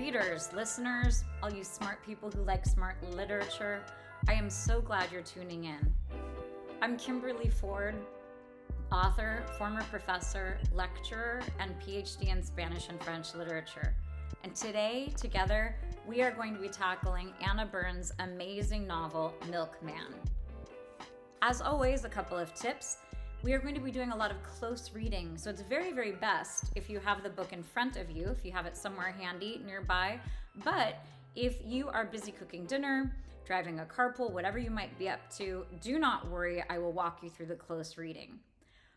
readers, listeners, all you smart people who like smart literature, I am so glad you're tuning in. I'm Kimberly Ford, author, former professor, lecturer, and PhD in Spanish and French literature. And today, together, we are going to be tackling Anna Burns' amazing novel, Milkman. As always, a couple of tips. We are going to be doing a lot of close reading, so it's very, very best if you have the book in front of you, if you have it somewhere handy nearby. But if you are busy cooking dinner, driving a carpool, whatever you might be up to, do not worry, I will walk you through the close reading.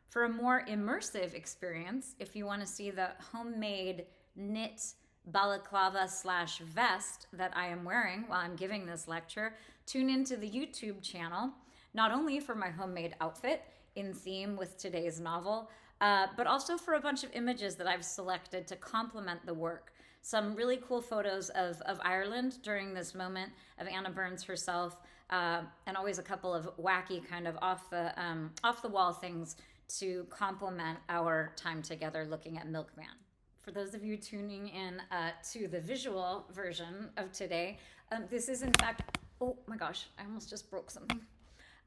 For a more immersive experience, if you want to see the homemade knit balaclava/vest that I am wearing while I'm giving this lecture, tune into the YouTube channel, not only for my homemade outfit in theme with today's novel, but also for a bunch of images that I've selected to complement the work. Some really cool photos of Ireland during this moment, of Anna Burns herself, and always a couple of wacky kind of off the wall things to complement our time together looking at Milkman. For those of you tuning in to the visual version of today, this is in fact, oh my gosh, I almost just broke something.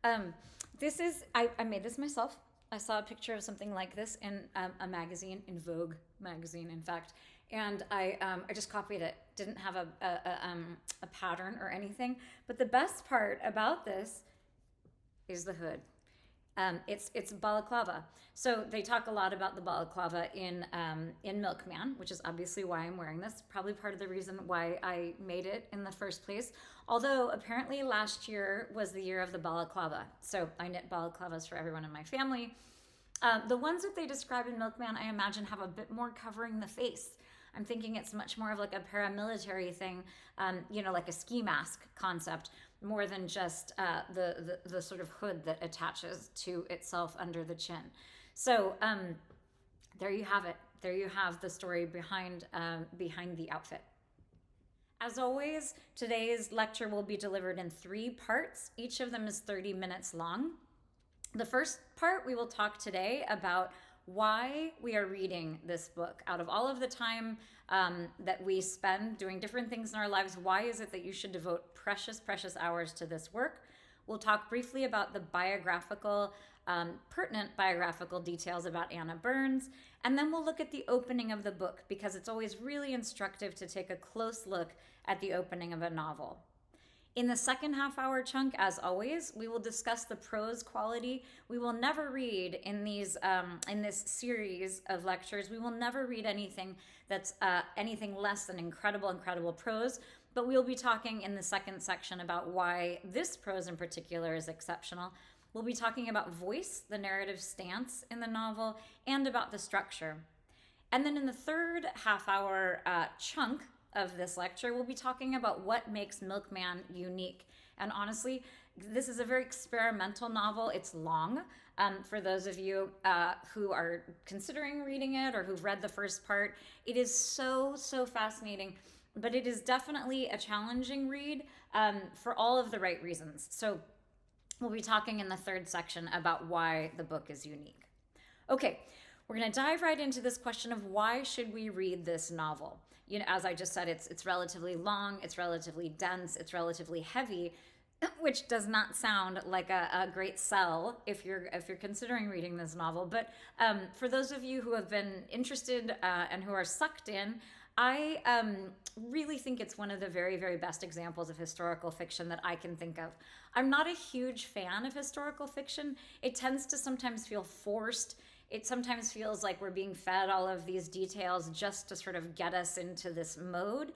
I made this myself. I saw a picture of something like this in a magazine, in Vogue magazine, in fact, and I just copied it. Didn't have a pattern or anything. But the best part about this is the hood. It's balaclava. So they talk a lot about the balaclava in Milkman, which is obviously why I'm wearing this. Probably part of the reason why I made it in the first place. Although apparently last year was the year of the balaclava. So I knit balaclavas for everyone in my family. The ones that they describe in Milkman, I imagine, have a bit more covering the face. I'm thinking it's much more of like a paramilitary thing, like a ski mask concept, more than just the sort of hood that attaches to itself under the chin. So there you have it. There you have the story behind the outfit. As always, today's lecture will be delivered in 3 parts. Each of them is 30 minutes long. The first part, we will talk today about why we are reading this book. Out of all of the time that we spend doing different things in our lives, why is it that you should devote precious, precious hours to this work? We'll talk briefly about the pertinent biographical details about Anna Burns, and then we'll look at the opening of the book, because it's always really instructive to take a close look at the opening of a novel. In the second half-hour chunk, as always, we will discuss the prose quality. We will never read in this series of lectures, we will never read anything that's anything less than incredible prose, but we'll be talking in the second section about why this prose in particular is exceptional. We'll be talking about voice, the narrative stance in the novel, and about the structure. And then in the third half-hour chunk of this lecture, we'll be talking about what makes Milkman unique. And honestly, this is a very experimental novel. It's long. For those of you who are considering reading it or who've read the first part, it is so fascinating, but it is definitely a challenging read for all of the right reasons. So we'll be talking in the third section about why the book is unique. Okay, we're going to dive right into this question of why should we read this novel? As I just said, it's relatively long, it's relatively dense, it's relatively heavy, which does not sound like a great sell if you're considering reading this novel. But for those of you who have been interested and who are sucked in, I really think it's one of the very, very best examples of historical fiction that I can think of. I'm not a huge fan of historical fiction. It tends to sometimes feel forced. It sometimes feels like we're being fed all of these details just to sort of get us into this mode.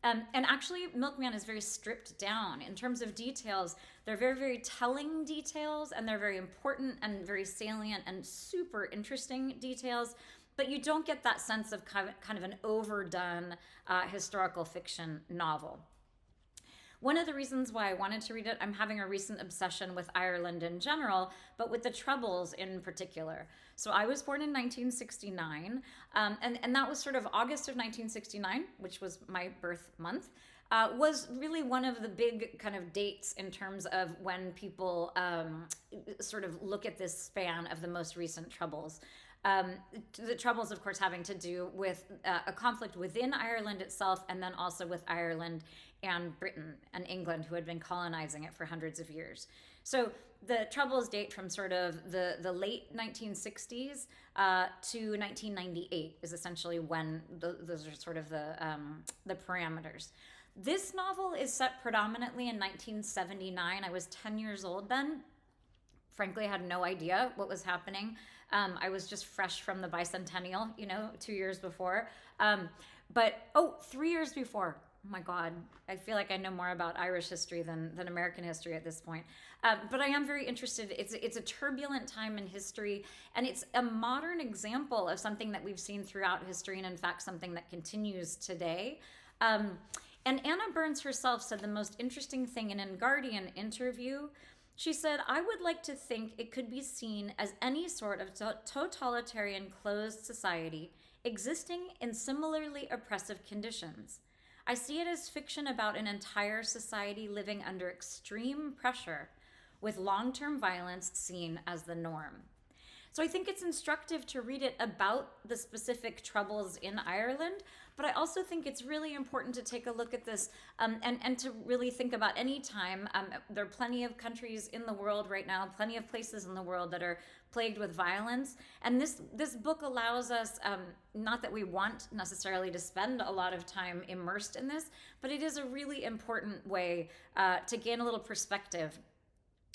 And actually, Milkman is very stripped down in terms of details. They're very, very telling details, and they're very important and very salient and super interesting details. But you don't get that sense of kind of an overdone historical fiction novel. One of the reasons why I wanted to read it, I'm having a recent obsession with Ireland in general, but with the Troubles in particular. So I was born in 1969, and that was sort of August of 1969, which was my birth month, was really one of the big kind of dates in terms of when people sort of look at this span of the most recent Troubles. The Troubles, of course, having to do with a conflict within Ireland itself, and then also with Ireland and Britain and England, who had been colonizing it for hundreds of years. So the Troubles date from sort of the late 1960s to 1998 is essentially when those are sort of the parameters. This novel is set predominantly in 1979. I was 10 years old then. Frankly, I had no idea what was happening. I was just fresh from the bicentennial, 2 years before. 3 years before. Oh my God, I feel like I know more about Irish history than American history at this point. But I am very interested. It's a turbulent time in history, and it's a modern example of something that we've seen throughout history, and in fact, something that continues today. And Anna Burns herself said the most interesting thing in a Guardian interview. She said, "I would like to think it could be seen as any sort of totalitarian closed society existing in similarly oppressive conditions. I see it as fiction about an entire society living under extreme pressure, with long-term violence seen as the norm." So I think it's instructive to read it about the specific troubles in Ireland, but I also think it's really important to take a look at this and to really think about any time. There are plenty of countries in the world right now, plenty of places in the world that are plagued with violence. And this book allows us, not that we want necessarily to spend a lot of time immersed in this, but it is a really important way to gain a little perspective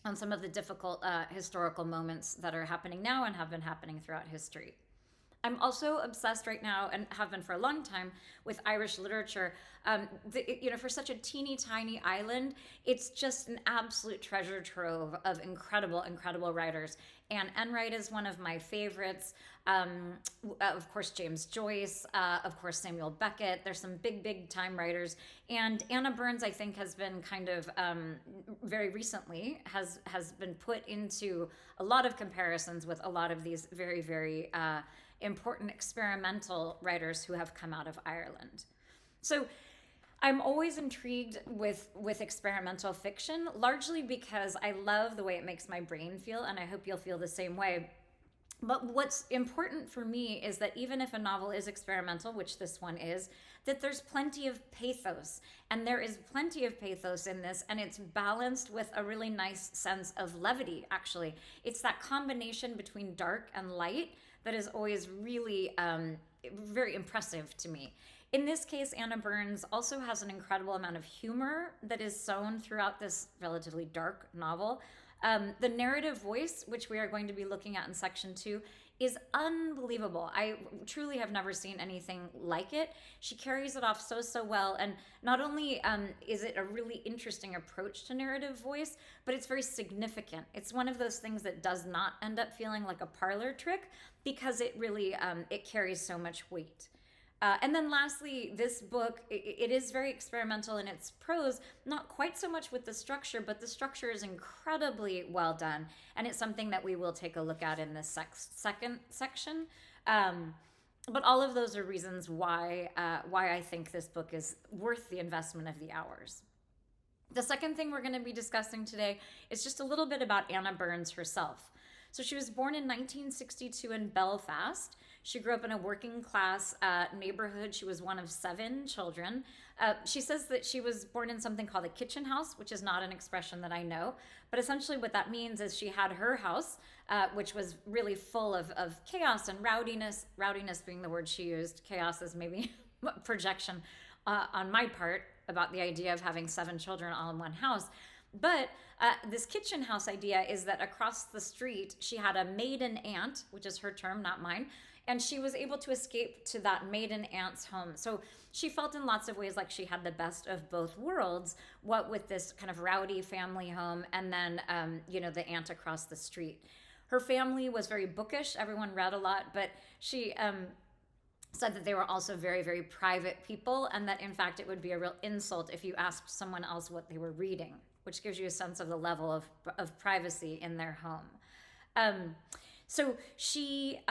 on some of the difficult historical moments that are happening now and have been happening throughout history. I'm also obsessed right now, and have been for a long time, with Irish literature. For such a teeny tiny island, it's just an absolute treasure trove of incredible, incredible writers. Anne Enright is one of my favorites. Of course, James Joyce. Of course, Samuel Beckett. There's some big time writers. And Anna Burns, I think, has been kind of very recently has been put into a lot of comparisons with a lot of these very, very important experimental writers who have come out of Ireland. So I'm always intrigued with experimental fiction, largely because I love the way it makes my brain feel, and I hope you'll feel the same way. But what's important for me is that even if a novel is experimental, which this one is, that there's plenty of pathos. And there is plenty of pathos in this, and it's balanced with a really nice sense of levity, actually. It's that combination between dark and light that is always really very impressive to me. In this case, Anna Burns also has an incredible amount of humor that is sown throughout this relatively dark novel. The narrative voice, which we are going to be looking at in section 2, is unbelievable. I truly have never seen anything like it. She carries it off so well, and not only is it a really interesting approach to narrative voice, but it's very significant. It's one of those things that does not end up feeling like a parlor trick, because it really it carries so much weight. And then lastly, this book, it is very experimental in its prose, not quite so much with the structure, but the structure is incredibly well done. And it's something that we will take a look at in this second section. But all of those are reasons why I think this book is worth the investment of the hours. The second thing we're going to be discussing today is just a little bit about Anna Burns herself. So she was born in 1962 in Belfast. She grew up in a working class neighborhood. She was one of 7 children. She says that she was born in something called a kitchen house, which is not an expression that I know. But essentially what that means is she had her house, which was really full of chaos and rowdiness being the word she used. Chaos is maybe a projection on my part about the idea of having 7 children all in one house. But this kitchen house idea is that across the street, she had a maiden aunt, which is her term, not mine, and she was able to escape to that maiden aunt's home. So she felt in lots of ways like she had the best of both worlds, what with this kind of rowdy family home and then, the aunt across the street. Her family was very bookish. Everyone read a lot, but she said that they were also very, very private people, and that in fact it would be a real insult if you asked someone else what they were reading, which gives you a sense of the level of privacy in their home. So she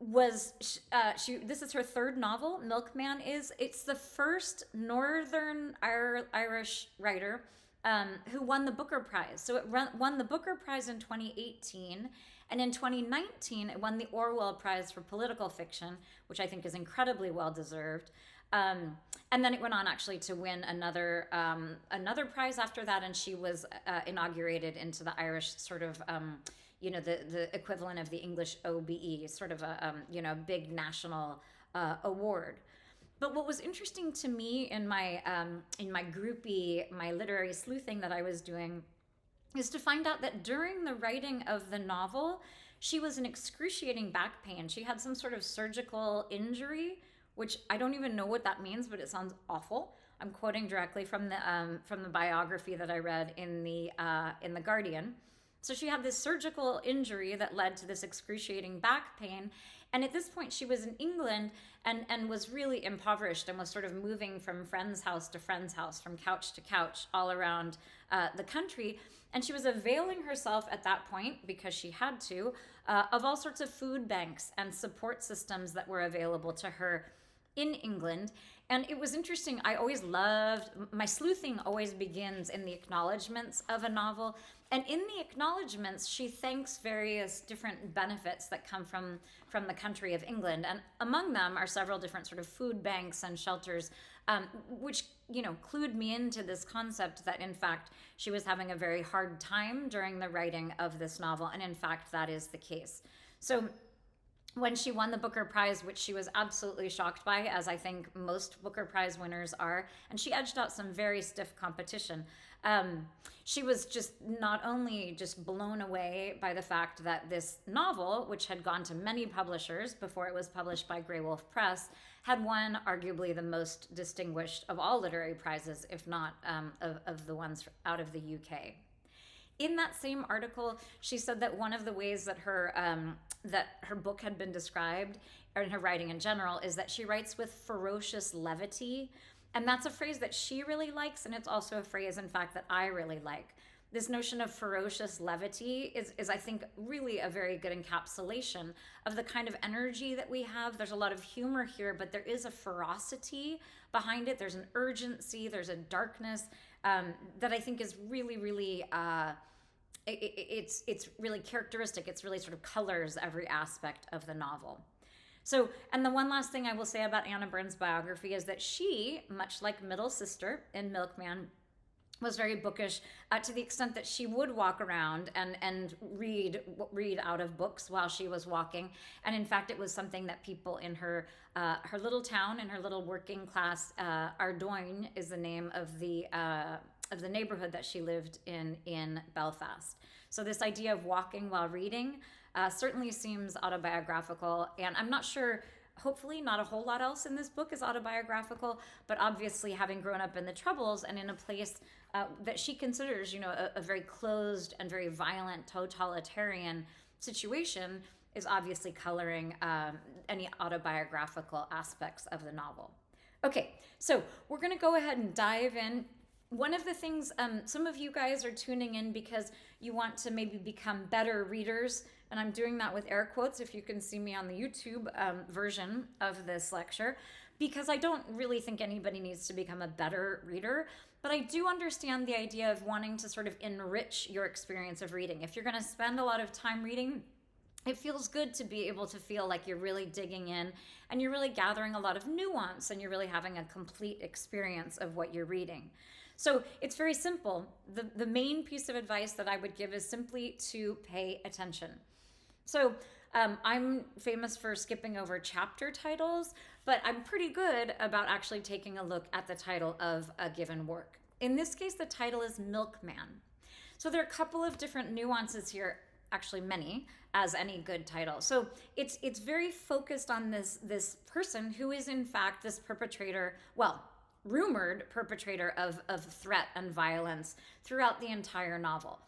this is her 3rd novel. Milkman it's the first Northern Irish writer who won the Booker Prize. So it won the Booker Prize in 2018, And in 2019, it won the Orwell Prize for Political Fiction, which I think is incredibly well deserved. And then it went on actually to win another prize after that, and she was inaugurated into the Irish sort of the equivalent of the English OBE, sort of a big national award. But what was interesting to me in my groupie, my literary sleuthing that I was doing, is to find out that during the writing of the novel, she was in excruciating back pain. She had some sort of surgical injury, which I don't even know what that means, but it sounds awful. I'm quoting directly from the biography that I read in the Guardian. So she had this surgical injury that led to this excruciating back pain. And at this point, she was in England and was really impoverished and was sort of moving from friend's house to friend's house, from couch to couch, all around the country. And she was availing herself at that point, because she had to, of all sorts of food banks and support systems that were available to her in England. And it was interesting. I always loved, my sleuthing always begins in the acknowledgments of a novel. And in the acknowledgments, she thanks various different benefits that come from the country of England. And among them are several different sort of food banks and shelters, which, clued me into this concept that, in fact, she was having a very hard time during the writing of this novel. And in fact, that is the case. So when she won the Booker Prize, which she was absolutely shocked by, as I think most Booker Prize winners are, and she edged out some very stiff competition, she was just not only just blown away by the fact that this novel, which had gone to many publishers before it was published by Grey Wolf Press, had won arguably the most distinguished of all literary prizes, if not of the ones out of the UK. In that same article, she said that one of the ways that her book had been described, or in her writing in general, is that she writes with ferocious levity. And that's a phrase that she really likes, and it's also a phrase, in fact, that I really like. This notion of ferocious levity is I think, really a very good encapsulation of the kind of energy that we have. There's a lot of humor here, but there is a ferocity behind it. There's an urgency, there's a darkness that I think is really, really... It's really characteristic. It's really sort of colors every aspect of the novel. So, and the one last thing I will say about Anna Burns' biography is that she, much like Middle Sister in Milkman, was very bookish to the extent that she would walk around and read out of books while she was walking. And in fact, it was something that people in her little town, in her little working class, Ardoyne is the name of the neighborhood that she lived in Belfast. So this idea of walking while reading certainly seems autobiographical, and I'm not sure, hopefully not a whole lot else in this book is autobiographical, but obviously having grown up in the Troubles and in a place that she considers, a very closed and very violent totalitarian situation is obviously coloring any autobiographical aspects of the novel. Okay, so we're going to go ahead and dive in. One of the things, some of you guys are tuning in because you want to maybe become better readers, and I'm doing that with air quotes if you can see me on the YouTube version of this lecture, because I don't really think anybody needs to become a better reader, but I do understand the idea of wanting to sort of enrich your experience of reading. If you're going to spend a lot of time reading, it feels good to be able to feel like you're really digging in and you're really gathering a lot of nuance and you're really having a complete experience of what you're reading. So it's very simple. The main piece of advice that I would give is simply to pay attention. So I'm famous for skipping over chapter titles, but I'm pretty good about actually taking a look at the title of a given work. In this case, the title is Milkman. So there are a couple of different nuances here, actually many, as any good title. So it's very focused on this person who is in fact this perpetrator, rumored perpetrator of threat and violence throughout the entire novel.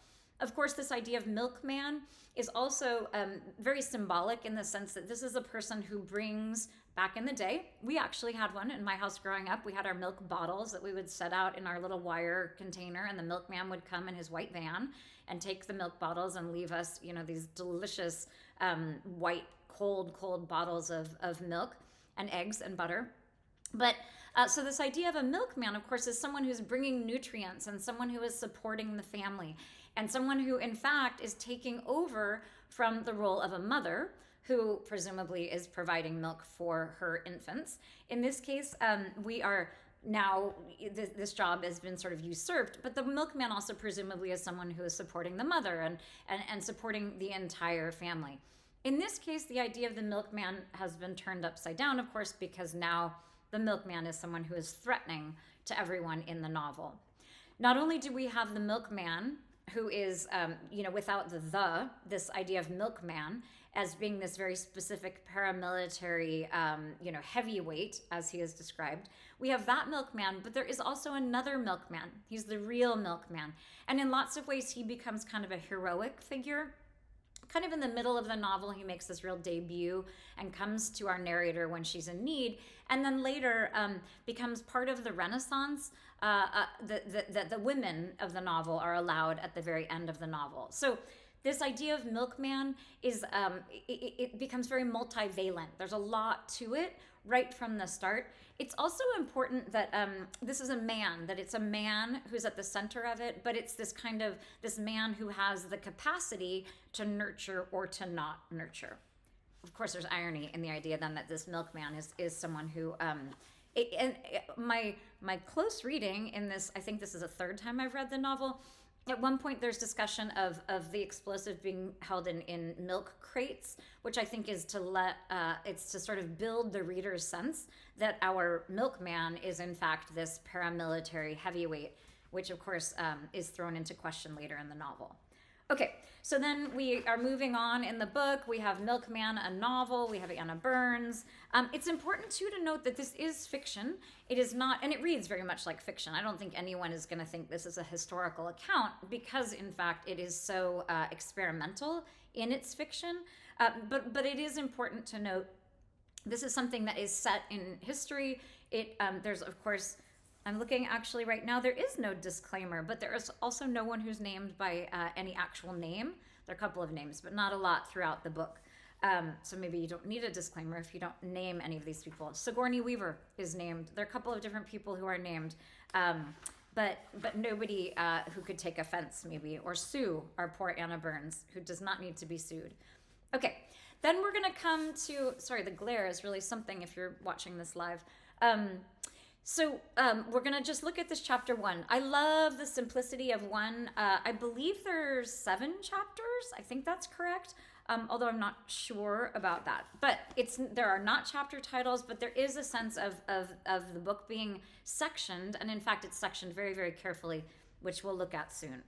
Of course, this idea of Milkman is also very symbolic in the sense that this is a person who brings, back in the day, we actually had one in my house growing up. We had our milk bottles that we would set out in our little wire container, and the milkman would come in his white van and take the milk bottles and leave us, these delicious white, cold bottles of milk and eggs and butter. But so this idea of a milkman, of course, is someone who's bringing nutrients and someone who is supporting the family and someone who, in fact, is taking over from the role of a mother who presumably is providing milk for her infants. In this case, we are now, this job has been sort of usurped, but the milkman also presumably is someone who is supporting the mother and supporting the entire family. In this case, the idea of the milkman has been turned upside down, of course, because now the milkman is someone who is threatening to everyone in the novel. Not only do we have the milkman who is, without this idea of milkman as being this very specific paramilitary, heavyweight, as he is described. We have that milkman, but there is also another milkman. He's the real milkman. And in lots of ways, he becomes kind of a heroic figure. Kind of in the middle of the novel, he makes this real debut and comes to our narrator when she's in need, and then later becomes part of the Renaissance that the women of the novel are allowed at the very end of the novel. So this idea of milkman is, it becomes very multivalent. There's a lot to it right from the start. It's also important that this is a man, that it's a man who's at the center of it, but it's this man who has the capacity to nurture or to not nurture. Of course, there's irony in the idea then that this milkman is someone who, my close reading in this, I think this is the third time I've read the novel. At one point, there's discussion of the explosive being held in milk crates, which I think is it's to sort of build the reader's sense that our milkman is in fact this paramilitary heavyweight, which of course is thrown into question later in the novel. Okay, so then we are moving on in the book. We have Milkman, a novel. We have Anna Burns. It's important, too, to note that this is fiction. It is not, and it reads very much like fiction. I don't think anyone is going to think this is a historical account because, in fact, it is so experimental in its fiction. But it is important to note this is something that is set in history. There's, of course, I'm looking actually right now, there is no disclaimer, but there is also no one who's named by any actual name. There are a couple of names, but not a lot throughout the book. So maybe you don't need a disclaimer if you don't name any of these people. Sigourney Weaver is named. There are a couple of different people who are named, but nobody who could take offense maybe, or sue our poor Anna Burns, who does not need to be sued. Okay, then we're gonna come to, sorry, the glare is really something if you're watching this live. So we're going to just look at this chapter 1. I love the simplicity of 1. I believe there's 7 chapters. I think that's correct, although I'm not sure about that. But there are not chapter titles, but there is a sense of the book being sectioned. And in fact, it's sectioned very, very carefully, which we'll look at soon.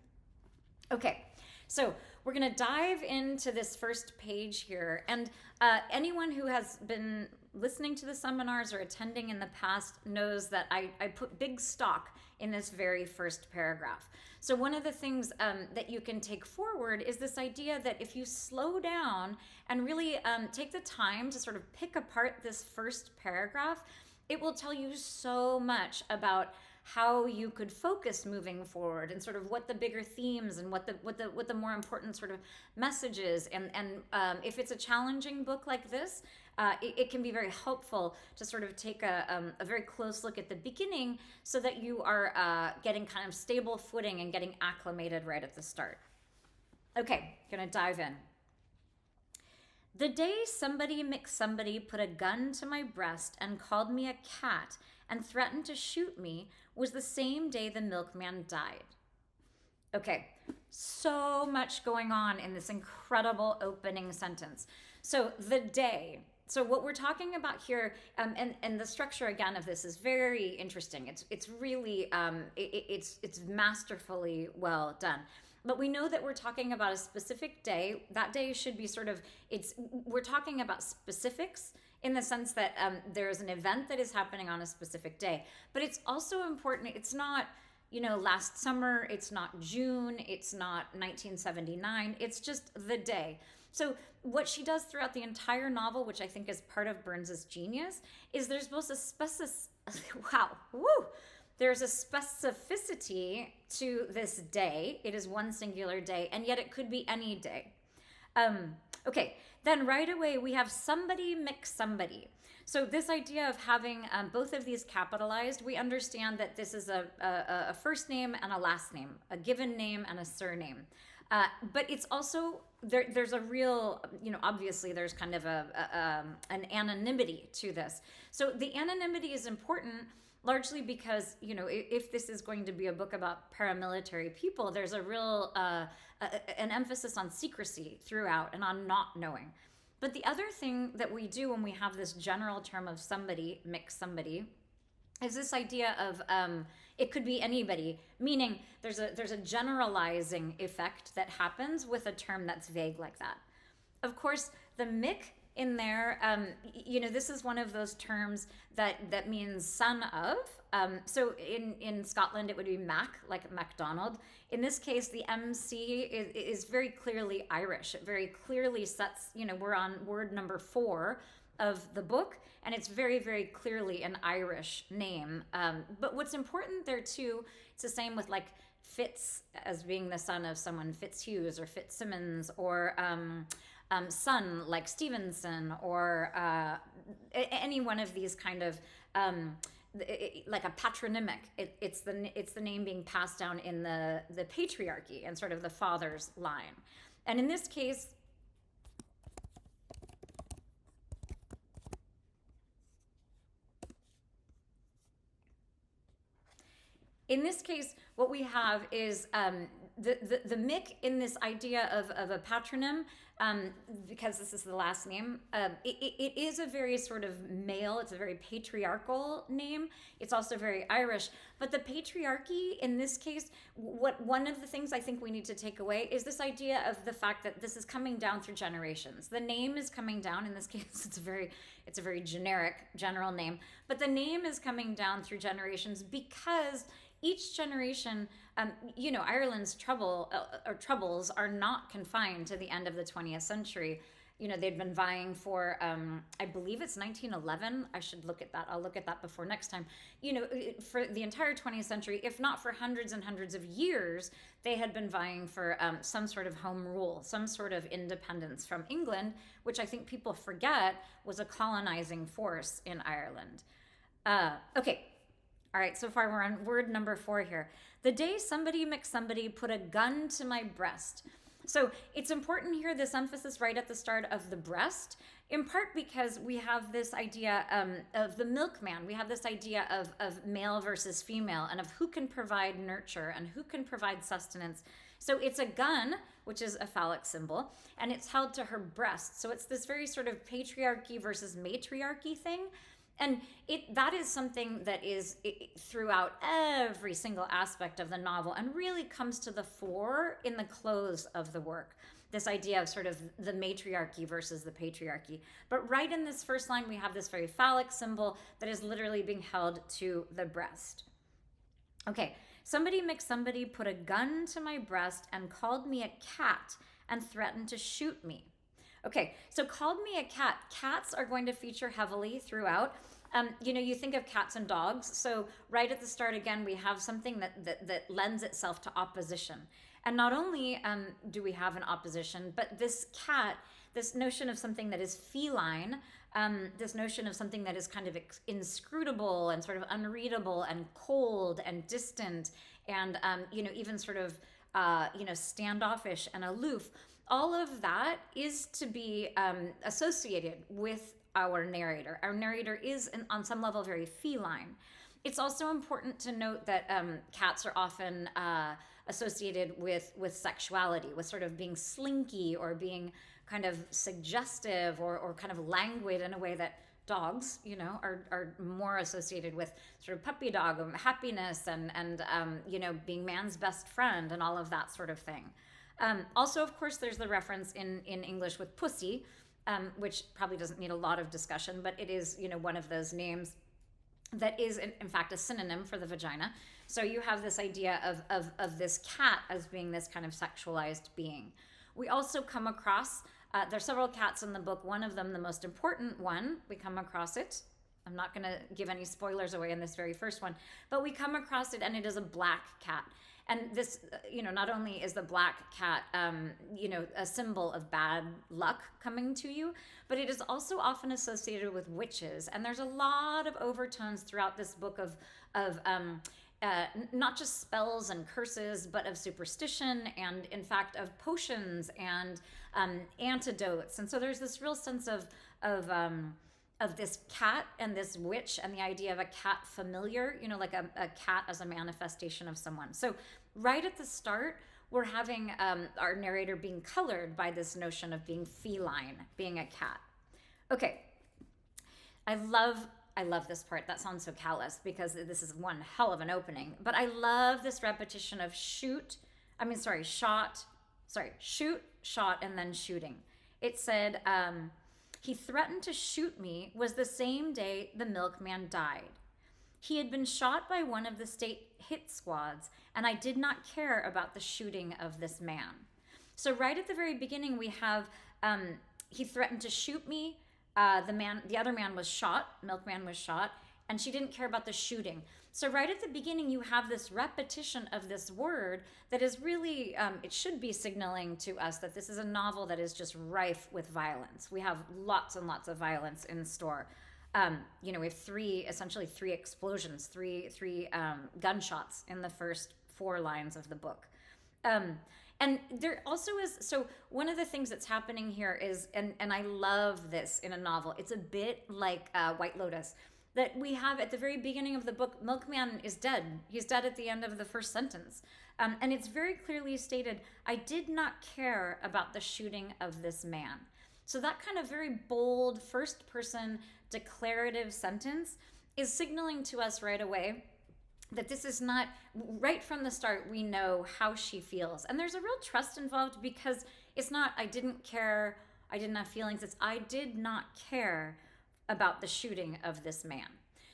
Okay, so we're going to dive into this first page here. And anyone who has been listening to the seminars or attending in the past knows that I put big stock in this very first paragraph. So one of the things that you can take forward is this idea that if you slow down and really take the time to sort of pick apart this first paragraph, it will tell you so much about how you could focus moving forward and sort of what the bigger themes and what the more important sort of messages and if it's a challenging book like this, it can be very helpful to sort of take a very close look at the beginning so that you are getting kind of stable footing and getting acclimated right at the start. Okay, gonna dive in. The day somebody McSomebody put a gun to my breast and called me a cat and threatened to shoot me was the same day the milkman died. Okay, so much going on in this incredible opening sentence. So the day. So what we're talking about here, and the structure again of this is very interesting. It's really it's masterfully well done. But we know that we're talking about a specific day. That day should be we're talking about specifics in the sense that there's an event that is happening on a specific day. But it's also important, it's not, last summer, it's not June, it's not 1979, it's just the day. So what she does throughout the entire novel, which I think is part of Burns's genius, is there's both there's a specificity to this day. It is one singular day, and yet it could be any day. Okay, then right away we have somebody McSomebody. So this idea of having both of these capitalized, we understand that this is a first name and a last name, a given name and a surname. But it's also, there's a real, obviously there's kind of an anonymity to this. So the anonymity is important largely because, if this is going to be a book about paramilitary people, there's a real, an emphasis on secrecy throughout and on not knowing. But the other thing that we do when we have this general term of somebody, mix somebody, is this idea of it could be anybody, meaning there's a generalizing effect that happens with a term that's vague like that. Of course, the Mick in there, this is one of those terms that means son of. So in Scotland, it would be Mac, like MacDonald. In this case, the MC is very clearly Irish. It very clearly sets, we're on word number 4 of the book, and it's very, very clearly an Irish name. But what's important there too, it's the same with like Fitz as being the son of someone Fitzhughes or Fitzsimmons, or son like Stevenson, or any one of these kind of like a patronymic. It's the name being passed down in the patriarchy and sort of the father's line. And in this case, what we have is the Mick in this idea of a patronym, because this is the last name. It is a very sort of male, it's a very patriarchal name. It's also very Irish. But the patriarchy in this case, one of the things I think we need to take away is this idea of the fact that this is coming down through generations. The name is coming down. In this case, it's a very generic, general name. But the name is coming down through generations because each generation, Ireland's troubles are not confined to the end of the 20th century. They'd been vying for, I believe it's 1911. I should look at that. I'll look at that before next time. For the entire 20th century, if not for hundreds and hundreds of years, they had been vying for some sort of home rule, some sort of independence from England, which I think people forget was a colonizing force in Ireland. Okay. All right, so far we're on word number 4 here. The day somebody mixed somebody put a gun to my breast. So it's important here, this emphasis right at the start of the breast, in part because we have this idea of the milkman. We have this idea of male versus female, and of who can provide nurture and who can provide sustenance. So it's a gun, which is a phallic symbol, and it's held to her breast. So it's this very sort of patriarchy versus matriarchy thing. And that is something that is throughout every single aspect of the novel and really comes to the fore in the close of the work. This idea of sort of the matriarchy versus the patriarchy. But right in this first line, we have this very phallic symbol that is literally being held to the breast. Okay, somebody mixed somebody put a gun to my breast and called me a cat and threatened to shoot me. Okay, so called me a cat. Cats are going to feature heavily throughout. You think of cats and dogs. So right at the start, again, we have something that lends itself to opposition. And not only do we have an opposition, but this cat, this notion of something that is feline, this notion of something that is kind of inscrutable and sort of unreadable and cold and distant and, even sort of, standoffish and aloof. All of that is to be associated with our narrator. Our narrator is, on some level, very feline. It's also important to note that cats are often associated with sexuality, with sort of being slinky or being kind of suggestive or kind of languid in a way that dogs, are more associated with sort of puppy dog happiness and being man's best friend and all of that sort of thing. Also, of course, there's the reference in English with pussy, which probably doesn't need a lot of discussion, but it is, one of those names that is, in fact, a synonym for the vagina. So you have this idea of this cat as being this kind of sexualized being. We also come across, there's several cats in the book. One of them, the most important one, we come across it I'm not going to give any spoilers away in this very first one, but we come across it and it is a black cat. And this, not only is the black cat, a symbol of bad luck coming to you, but it is also often associated with witches. And there's a lot of overtones throughout this book of not just spells and curses, but of superstition and, in fact, of potions and antidotes. And so there's this real sense of this cat and this witch and the idea of a cat familiar, like a cat as a manifestation of someone. So right at the start, we're having our narrator being colored by this notion of being feline, being a cat. Okay, I love this part. That sounds so callous because this is one hell of an opening. But I love this repetition of shoot, shot, and then shooting. It said, he threatened to shoot me was the same day the milkman died. He had been shot by one of the state hit squads, and I did not care about the shooting of this man. So right at the very beginning, we have he threatened to shoot me. The other man was shot. Milkman was shot, and she didn't care about the shooting. So right at the beginning, you have this repetition of this word that is really, it should be signaling to us that this is a novel that is just rife with violence. We have lots and lots of violence in store. We have essentially three explosions, three gunshots in the first 4 lines of the book. And there also is, so one of the things that's happening here is, and I love this in a novel, it's a bit like White Lotus, that we have at the very beginning of the book, Milkman is dead. He's dead at the end of the first sentence. And it's very clearly stated, I did not care about the shooting of this man. So that kind of very bold first person declarative sentence is signaling to us right away that this is not, right from the start, we know how she feels. And there's a real trust involved because it's not, I didn't care, I didn't have feelings. It's, I did not care about the shooting of this man.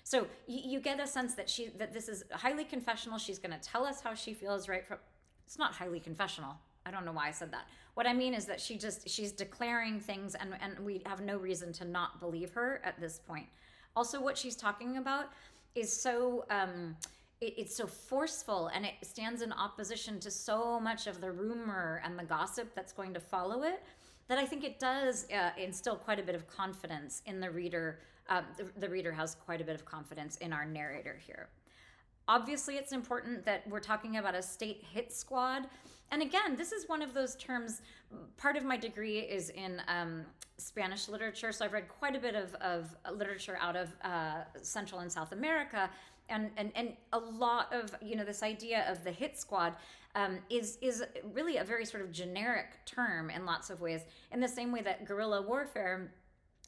So you get a sense that this is highly confessional. She's going to tell us how she feels right from, it's not highly confessional. I don't know why I said that. What I mean is that she's declaring things and we have no reason to not believe her at this point. Also, what she's talking about is so, it's so forceful and it stands in opposition to so much of the rumor and the gossip that's going to follow it, that I think it does instill quite a bit of confidence in the reader. The reader has quite a bit of confidence in our narrator here. Obviously, it's important that we're talking about a state hit squad. And again, this is one of those terms, part of my degree is in Spanish literature, so I've read quite a bit of literature out of Central and South America, and a lot of, this idea of the hit squad is really a very sort of generic term in lots of ways, in the same way that guerrilla warfare,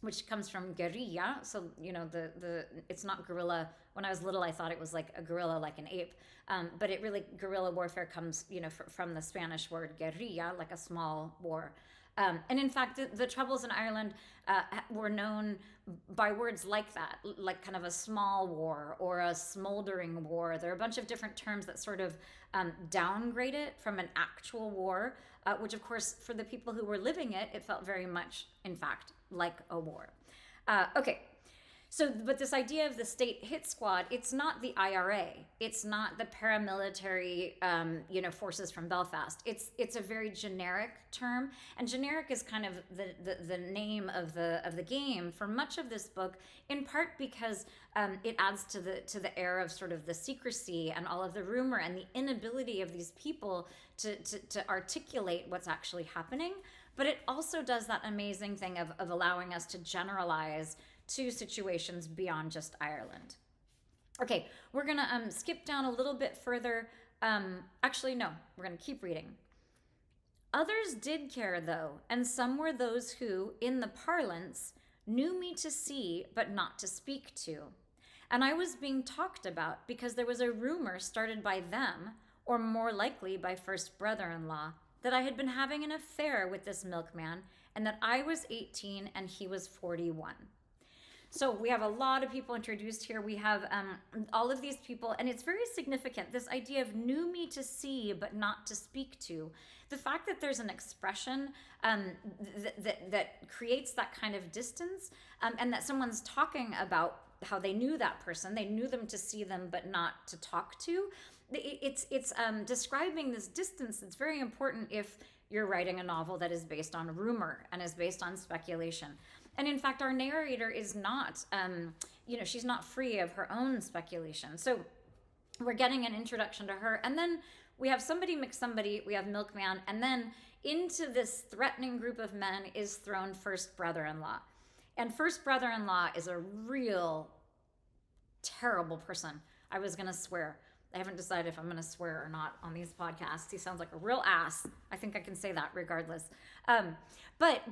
which comes from guerrilla, so, it's not guerrilla. When I was little, I thought it was like a gorilla, like an ape, but it really, guerrilla warfare comes, from the Spanish word guerrilla, like a small war. And in fact, the Troubles in Ireland were known by words like that, like kind of a small war or a smoldering war. There are a bunch of different terms that sort of downgrade it from an actual war, which of course, for the people who were living it, it felt very much, in fact, like a war. Okay. So, but this idea of the state hit squad, it's not the IRA. It's not the paramilitary, forces from Belfast. It's a very generic term, and generic is kind of the name of the game for much of this book, in part because it adds to the air of sort of the secrecy and all of the rumor and the inability of these people to articulate what's actually happening. But it also does that amazing thing of allowing us to generalize to situations beyond just Ireland. Okay, we're gonna skip down a little bit further. Actually, no, we're gonna keep reading. Others did care, though, and some were those who, in the parlance, knew me to see but not to speak to. And I was being talked about because there was a rumor started by them, or more likely by first brother-in-law, that I had been having an affair with this milkman, and that I was 18 and he was 41. So we have a lot of people introduced here. We have all of these people, and it's very significant, this idea of knew me to see but not to speak to. The fact that there's an expression that creates that kind of distance, and that someone's talking about how they knew that person. They knew them to see them, but not to talk to. It's describing this distance that's very important if you're writing a novel that is based on rumor and is based on speculation. And in fact, our narrator is not, she's not free of her own speculation. So we're getting an introduction to her. And then we have somebody, we have Milkman, and then into this threatening group of men is thrown first brother-in-law. And first brother-in-law is a real terrible person. I was going to swear. I haven't decided if I'm going to swear or not on these podcasts. He sounds like a real ass. I think I can say that regardless. But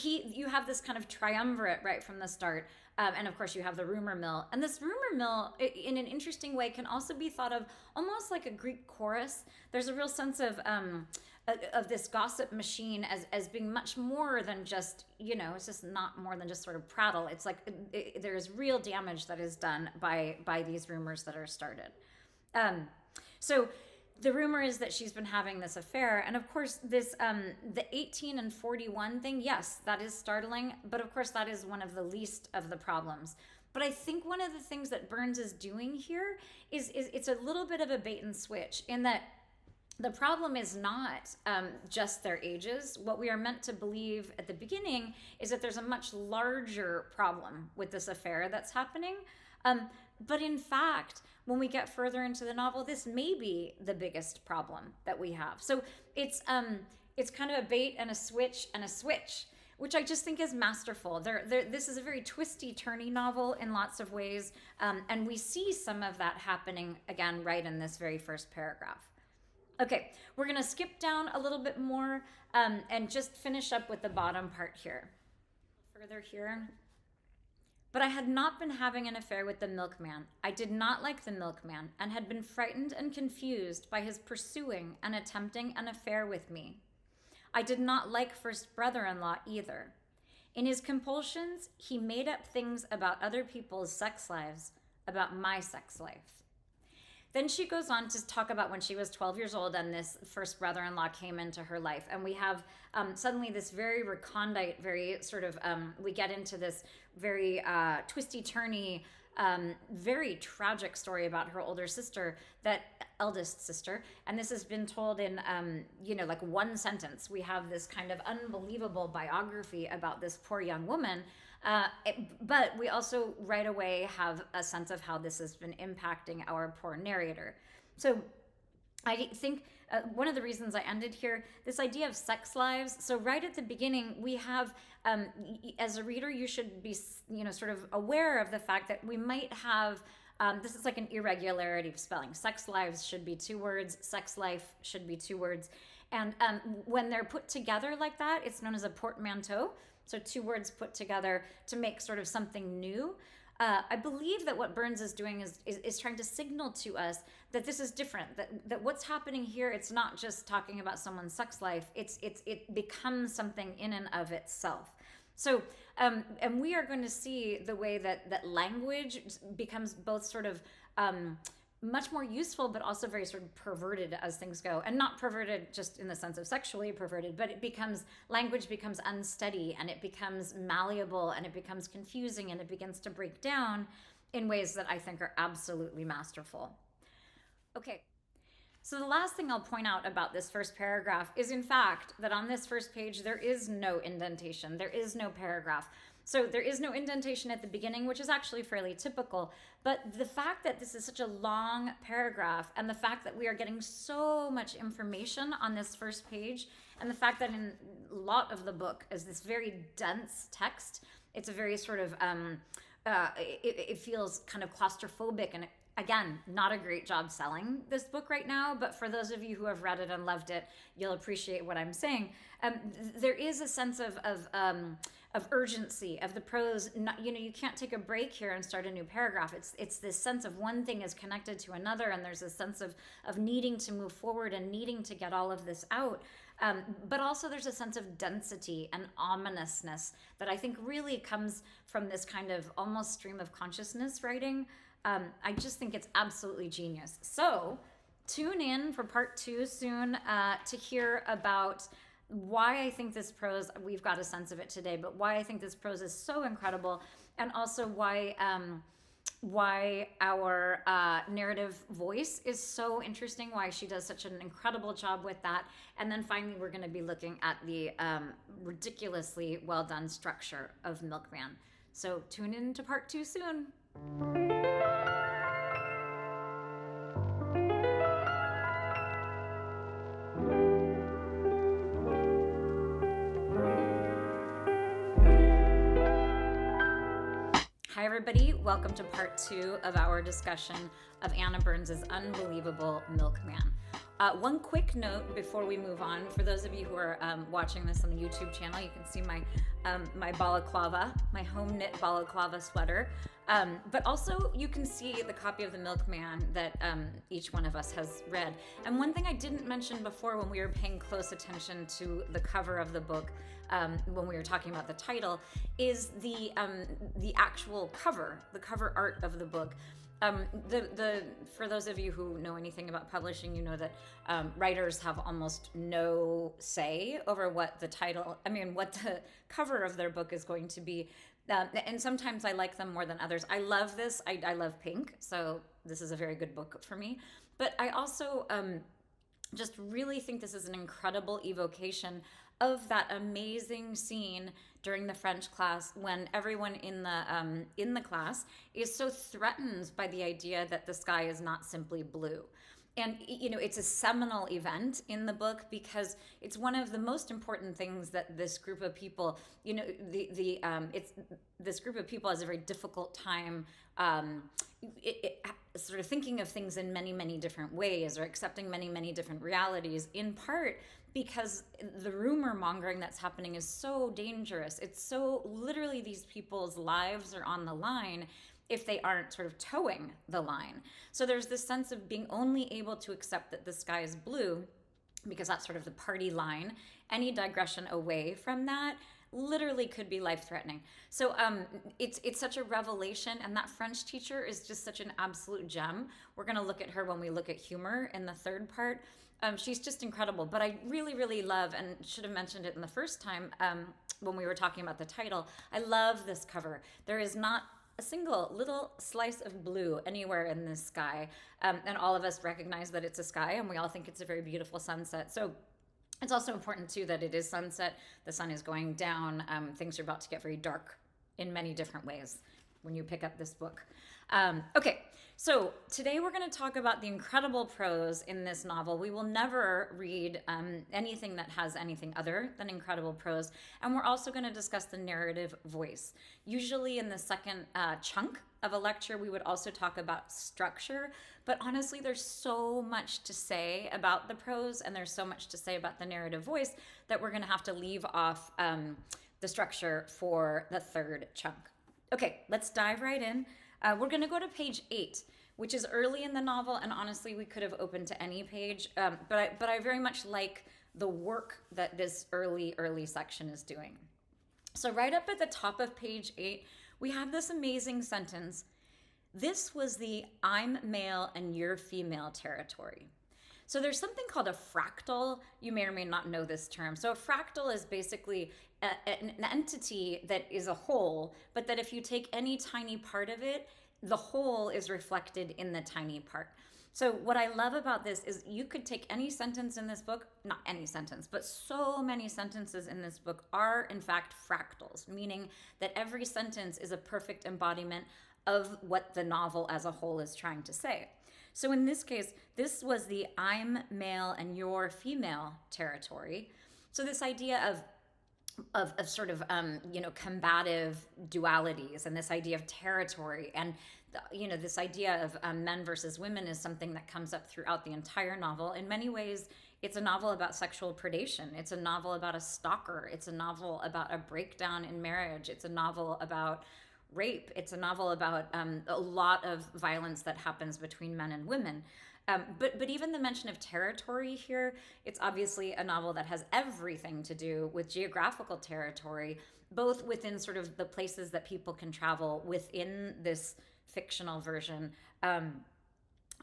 you have this kind of triumvirate right from the start. And of course you have the rumor mill. And this rumor mill, in an interesting way, can also be thought of almost like a Greek chorus. There's a real sense of this gossip machine as being much more than just, it's just not more than just sort of prattle. It's like there's real damage that is done by these rumors that are started. So the rumor is that she's been having this affair. And of course, this the 18 and 41 thing, yes, that is startling. But of course, that is one of the least of the problems. But I think one of the things that Burns is doing here is it's a little bit of a bait and switch, in that the problem is not just their ages. What we are meant to believe at the beginning is that there's a much larger problem with this affair that's happening. But in fact, when we get further into the novel, this may be the biggest problem that we have. So it's kind of a bait and a switch, which I just think is masterful. This is a very twisty, turny novel in lots of ways, and we see some of that happening again right in this very first paragraph. Okay, we're going to skip down a little bit more and just finish up with the bottom part here. Further here. But I had not been having an affair with the milkman. I did not like the milkman and had been frightened and confused by his pursuing and attempting an affair with me. I did not like first brother-in-law either. In his compulsions, he made up things about other people's sex lives, about my sex life. Then she goes on to talk about when she was 12 years old and this first brother-in-law came into her life. And we have suddenly this very recondite, very sort of, we get into this very twisty-turny, very tragic story about her older sister, that eldest sister. And this has been told in, like one sentence. We have this kind of unbelievable biography about this poor young woman. But we also right away have a sense of how this has been impacting our poor narrator. So I think one of the reasons I ended here, this idea of sex lives. So right at the beginning, we have, as a reader, you should be, sort of aware of the fact that we might have, this is like an irregularity of spelling. Sex lives should be 2 words. Sex life should be 2 words. And when they're put together like that, it's known as a portmanteau. So 2 words put together to make sort of something new. I believe that what Burns is doing is trying to signal to us that this is different, that what's happening here, it's not just talking about someone's sex life, it becomes something in and of itself. So, and we are going to see the way that language becomes both sort of much more useful, but also very sort of perverted as things go. And not perverted just in the sense of sexually perverted, but language becomes unsteady, and it becomes malleable, and it becomes confusing, and it begins to break down in ways that I think are absolutely masterful. Okay, so the last thing I'll point out about this first paragraph is, in fact, that on this first page, there is no indentation. There is no paragraph. So there is no indentation at the beginning, which is actually fairly typical. But the fact that this is such a long paragraph, and the fact that we are getting so much information on this first page, and the fact that in a lot of the book is this very dense text, it's a very sort of, it feels kind of claustrophobic, and again, not a great job selling this book right now, but for those of you who have read it and loved it, you'll appreciate what I'm saying. There is a sense of urgency of the prose. You can't take a break here and start a new paragraph. It's this sense of one thing is connected to another, and there's a sense of needing to move forward and needing to get all of this out. But also there's a sense of density and ominousness that I think really comes from this kind of almost stream of consciousness writing. I just think it's absolutely genius. So tune in for part 2 soon to hear about why I think this prose, we've got a sense of it today, but why I think this prose is so incredible, and also why why our narrative voice is so interesting, why she does such an incredible job with that. And then finally, we're going to be looking at the ridiculously well done structure of Milkman. So tune in to part 2 soon. Hi everybody, welcome to part 2 of our discussion of Anna Burns' unbelievable Milkman. One quick note before we move on, for those of you who are watching this on the YouTube channel, you can see my balaclava, my home knit balaclava sweater, but also you can see the copy of the Milkman that each one of us has read. And one thing I didn't mention before when we were paying close attention to the cover of the book, when we were talking about the title, is the actual cover, the cover art of the book. For those of you who know anything about publishing, you know that writers have almost no say over what the cover of their book is going to be. And sometimes I like them more than others. I love this. I love pink, so this is a very good book for me. But I also just really think this is an incredible evocation of that amazing scene during the French class when everyone in the class is so threatened by the idea that the sky is not simply blue. And, you know, it's a seminal event in the book because it's one of the most important things that this group of people, you know, this group of people has a very difficult time sort of thinking of things in many, many different ways or accepting many, many different realities, in part because the rumor mongering that's happening is so dangerous. It's so literally these people's lives are on the line if they aren't sort of towing the line. So there's this sense of being only able to accept that the sky is blue because that's sort of the party line. Any digression away from that literally could be life-threatening. So it's such a revelation, and that French teacher is just such an absolute gem. We're going to look at her when we look at humor in the third part. She's just incredible. But I really, really love, and should have mentioned it in the first time when we were talking about the title, I love this cover. There is not a single little slice of blue anywhere in this sky. And all of us recognize that it's a sky, and we all think it's a very beautiful sunset. So it's also important, too, that it is sunset. The sun is going down. Things are about to get very dark in many different ways when you pick up this book. Okay, so today we're going to talk about the incredible prose in this novel. We will never read anything that has anything other than incredible prose. And we're also going to discuss the narrative voice. Usually in the second chunk of a lecture, we would also talk about structure. But honestly, there's so much to say about the prose and there's so much to say about the narrative voice that we're going to have to leave off the structure for the third chunk. Okay, let's dive right in. We're going to go to page 8, which is early in the novel, and honestly, we could have opened to any page, but I very much like the work that this early section is doing. So right up at the top of page 8, we have this amazing sentence. This was the I'm male and you're female territory. So there's something called a fractal. You may or may not know this term. So a fractal is basically an entity that is a whole, but that if you take any tiny part of it, the whole is reflected in the tiny part. So what I love about this is you could take any sentence in this book, not any sentence, but so many sentences in this book are in fact fractals, meaning that every sentence is a perfect embodiment of what the novel as a whole is trying to say. So in this case, this was the I'm male and you're female territory. So this idea of sort of, combative dualities and this idea of territory and, this idea of men versus women is something that comes up throughout the entire novel. In many ways, it's a novel about sexual predation. It's a novel about a stalker. It's a novel about a breakdown in marriage. It's a novel about rape. It's a novel about a lot of violence that happens between men and women. But even the mention of territory here, it's obviously a novel that has everything to do with geographical territory, both within sort of the places that people can travel within this fictional version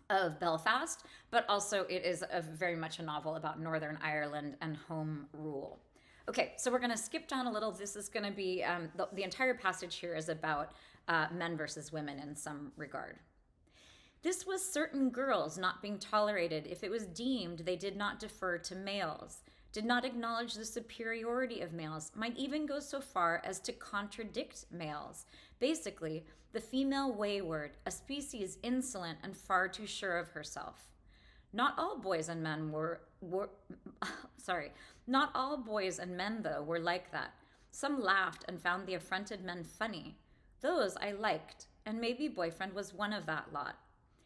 of Belfast, but also it is very much a novel about Northern Ireland and home rule. Okay, so we're going to skip down a little. This is going to be, the entire passage here is about men versus women in some regard. This was certain girls not being tolerated if it was deemed they did not defer to males, did not acknowledge the superiority of males, might even go so far as to contradict males. Basically, the female wayward, a species insolent and far too sure of herself. Not all boys and men not all boys and men, though, were like that. Some laughed and found the affronted men funny. Those I liked, and maybe boyfriend was one of that lot.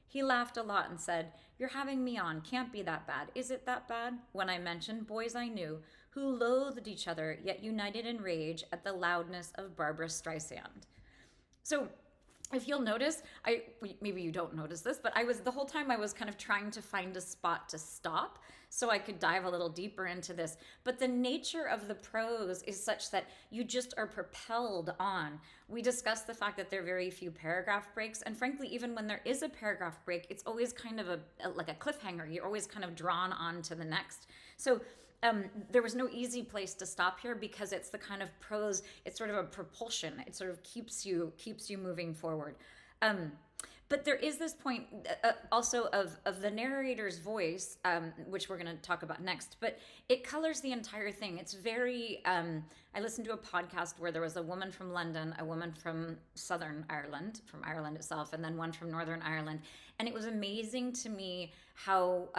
He laughed a lot and said, "You're having me on, can't be that bad. Is it that bad?" When I mentioned boys I knew who loathed each other yet united in rage at the loudness of Barbra Streisand. So if you'll notice, maybe you don't notice this, but the whole time I was kind of trying to find a spot to stop so I could dive a little deeper into this. But the nature of the prose is such that you just are propelled on. We discussed the fact that there are very few paragraph breaks, and frankly, even when there is a paragraph break, it's always kind of like a cliffhanger. You're always kind of drawn on to the next. So there was no easy place to stop here because it's the kind of prose, it's sort of a propulsion. It sort of keeps you moving forward. But there is this point also of the narrator's voice, which we're going to talk about next, but it colors the entire thing. It's very, I listened to a podcast where there was a woman from London, a woman from Southern Ireland, from Ireland itself, and then one from Northern Ireland. And it was amazing to me how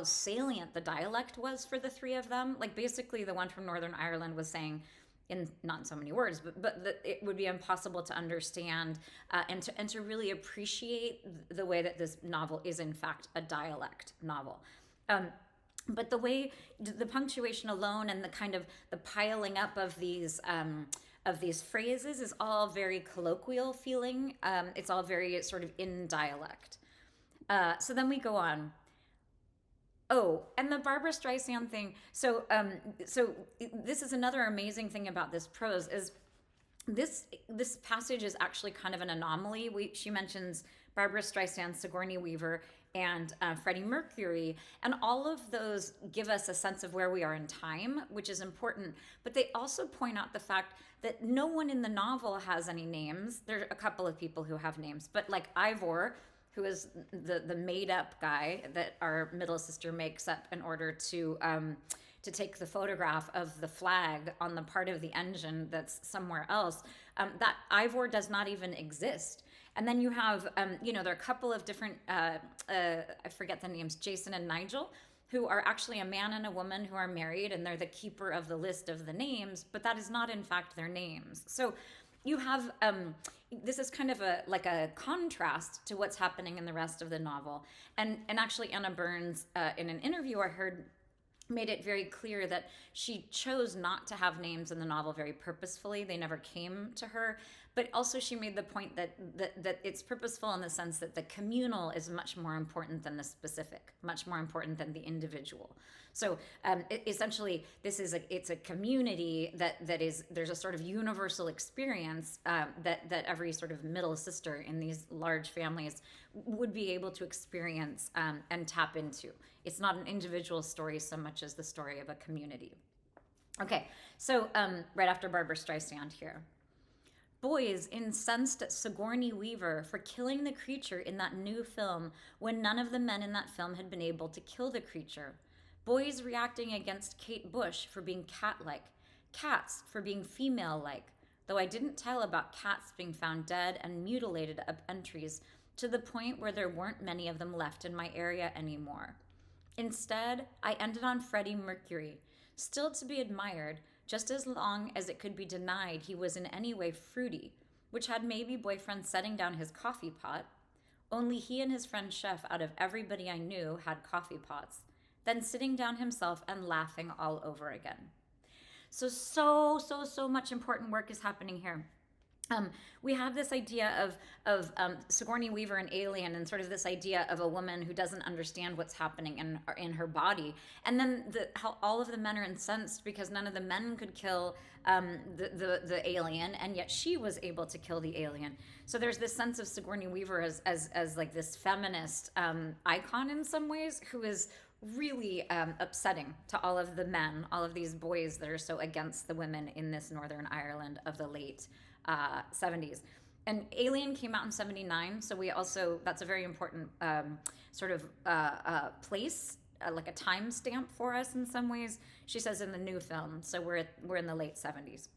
salient the dialect was for the three of them. Like basically the one from Northern Ireland was saying, in not so many words, but it would be impossible to understand and to really appreciate the way that this novel is in fact a dialect novel. But the way the punctuation alone and the kind of the piling up of these phrases is all very colloquial feeling. It's all very sort of in dialect. So then we go on. Oh, and the Barbra Streisand thing. So this is another amazing thing about this prose is this passage is actually kind of an anomaly. She mentions Barbra Streisand, Sigourney Weaver, and Freddie Mercury, and all of those give us a sense of where we are in time, which is important. But they also point out the fact that no one in the novel has any names. There are a couple of people who have names, but like Ivor, who is the made-up guy that our middle sister makes up in order to take the photograph of the flag on the part of the engine that's somewhere else. That Ivor does not even exist. And then you have, there are a couple of different, I forget the names, Jason and Nigel, who are actually a man and a woman who are married, and they're the keeper of the list of the names, but that is not in fact their names. So you have, this is kind of like a contrast to what's happening in the rest of the novel. And actually Anna Burns, in an interview I heard, made it very clear that she chose not to have names in the novel very purposefully. They never came to her. But also she made the point that it's purposeful in the sense that the communal is much more important than the specific, much more important than the individual. So essentially, it's a community that is, there's a sort of universal experience that every sort of middle sister in these large families would be able to experience and tap into. It's not an individual story so much as the story of a community. Okay, so right after Barbra Streisand here. Boys incensed at Sigourney Weaver for killing the creature in that new film when none of the men in that film had been able to kill the creature. Boys reacting against Kate Bush for being cat-like. Cats for being female-like, though I didn't tell about cats being found dead and mutilated up entries to the point where there weren't many of them left in my area anymore. Instead, I ended on Freddie Mercury, still to be admired, just as long as it could be denied he was in any way fruity, which had maybe boyfriend setting down his coffee pot. Only he and his friend Chef out of everybody I knew had coffee pots, then sitting down himself and laughing all over again. So much important work is happening here. We have this idea of Sigourney Weaver and Alien, and sort of this idea of a woman who doesn't understand what's happening in her body, and then how all of the men are incensed because none of the men could kill the alien, and yet she was able to kill the alien. So there's this sense of Sigourney Weaver as like this feminist icon in some ways, who is really upsetting to all of the men, all of these boys that are so against the women in this Northern Ireland of the late 70s. and Alien came out in 79, so that's a very important sort of place, like a time stamp for us in some ways. She says in the new film, so we're in the late 70s.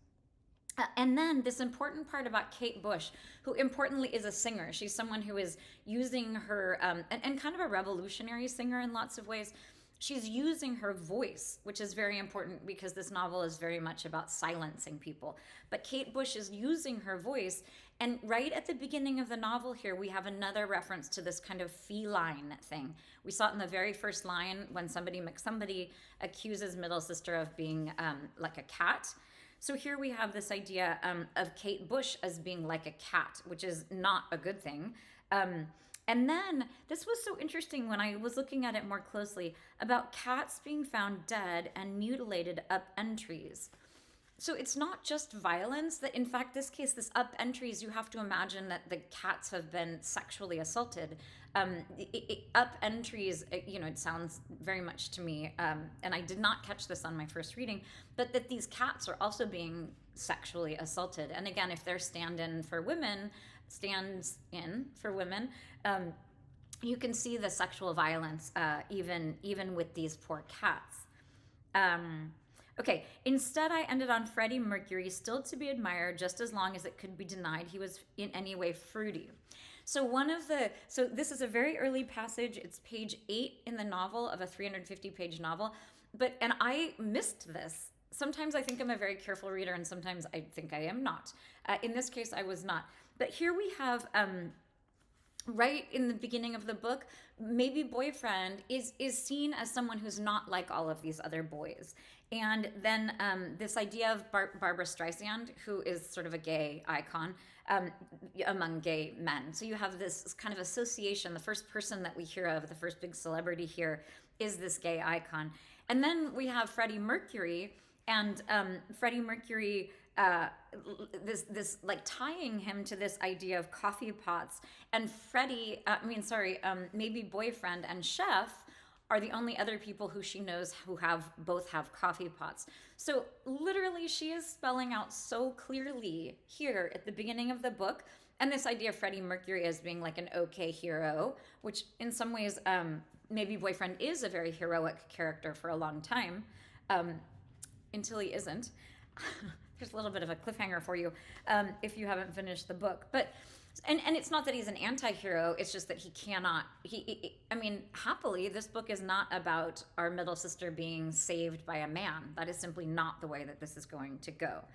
And then this important part about Kate Bush, who importantly is a singer. She's someone who is using her, and kind of a revolutionary singer in lots of ways. She's using her voice, which is very important because this novel is very much about silencing people. But Kate Bush is using her voice. And right at the beginning of the novel here, we have another reference to this kind of feline thing. We saw it in the very first line when somebody accuses middle sister of being like a cat. So here we have this idea of Kate Bush as being like a cat, which is not a good thing. And then this was so interesting when I was looking at it more closely about cats being found dead and mutilated up entries. So it's not just violence, that in fact, this case, this up entries, you have to imagine that the cats have been sexually assaulted. Up entries, it sounds very much to me, and I did not catch this on my first reading, but that these cats are also being sexually assaulted. And again, if they're stands-in for women, you can see the sexual violence even with these poor cats. Okay, instead I ended on Freddie Mercury, still to be admired just as long as it could be denied he was in any way fruity. So this is a very early passage. It's page 8 in the novel of a 350-page novel, and I missed this. Sometimes I think I'm a very careful reader, and sometimes I think I am not. In this case, I was not. But here we have, right in the beginning of the book, maybe boyfriend is seen as someone who's not like all of these other boys. And then this idea of Barbara Streisand, who is sort of a gay icon among gay men. So you have this kind of association. The first person that we hear of, the first big celebrity here, is this gay icon. And then we have Freddie Mercury, and Freddie Mercury, this like tying him to this idea of coffee pots. And maybe boyfriend and chef are the only other people who she knows who both have coffee pots. So literally she is spelling out so clearly here at the beginning of the book, and this idea of Freddie Mercury as being like an okay hero, which in some ways maybe boyfriend is a very heroic character for a long time, until he isn't. There's a little bit of a cliffhanger for you if you haven't finished the book. But and it's not that he's an anti-hero, it's just that he cannot, happily, this book is not about our middle sister being saved by a man. That is simply not the way that this is going to go.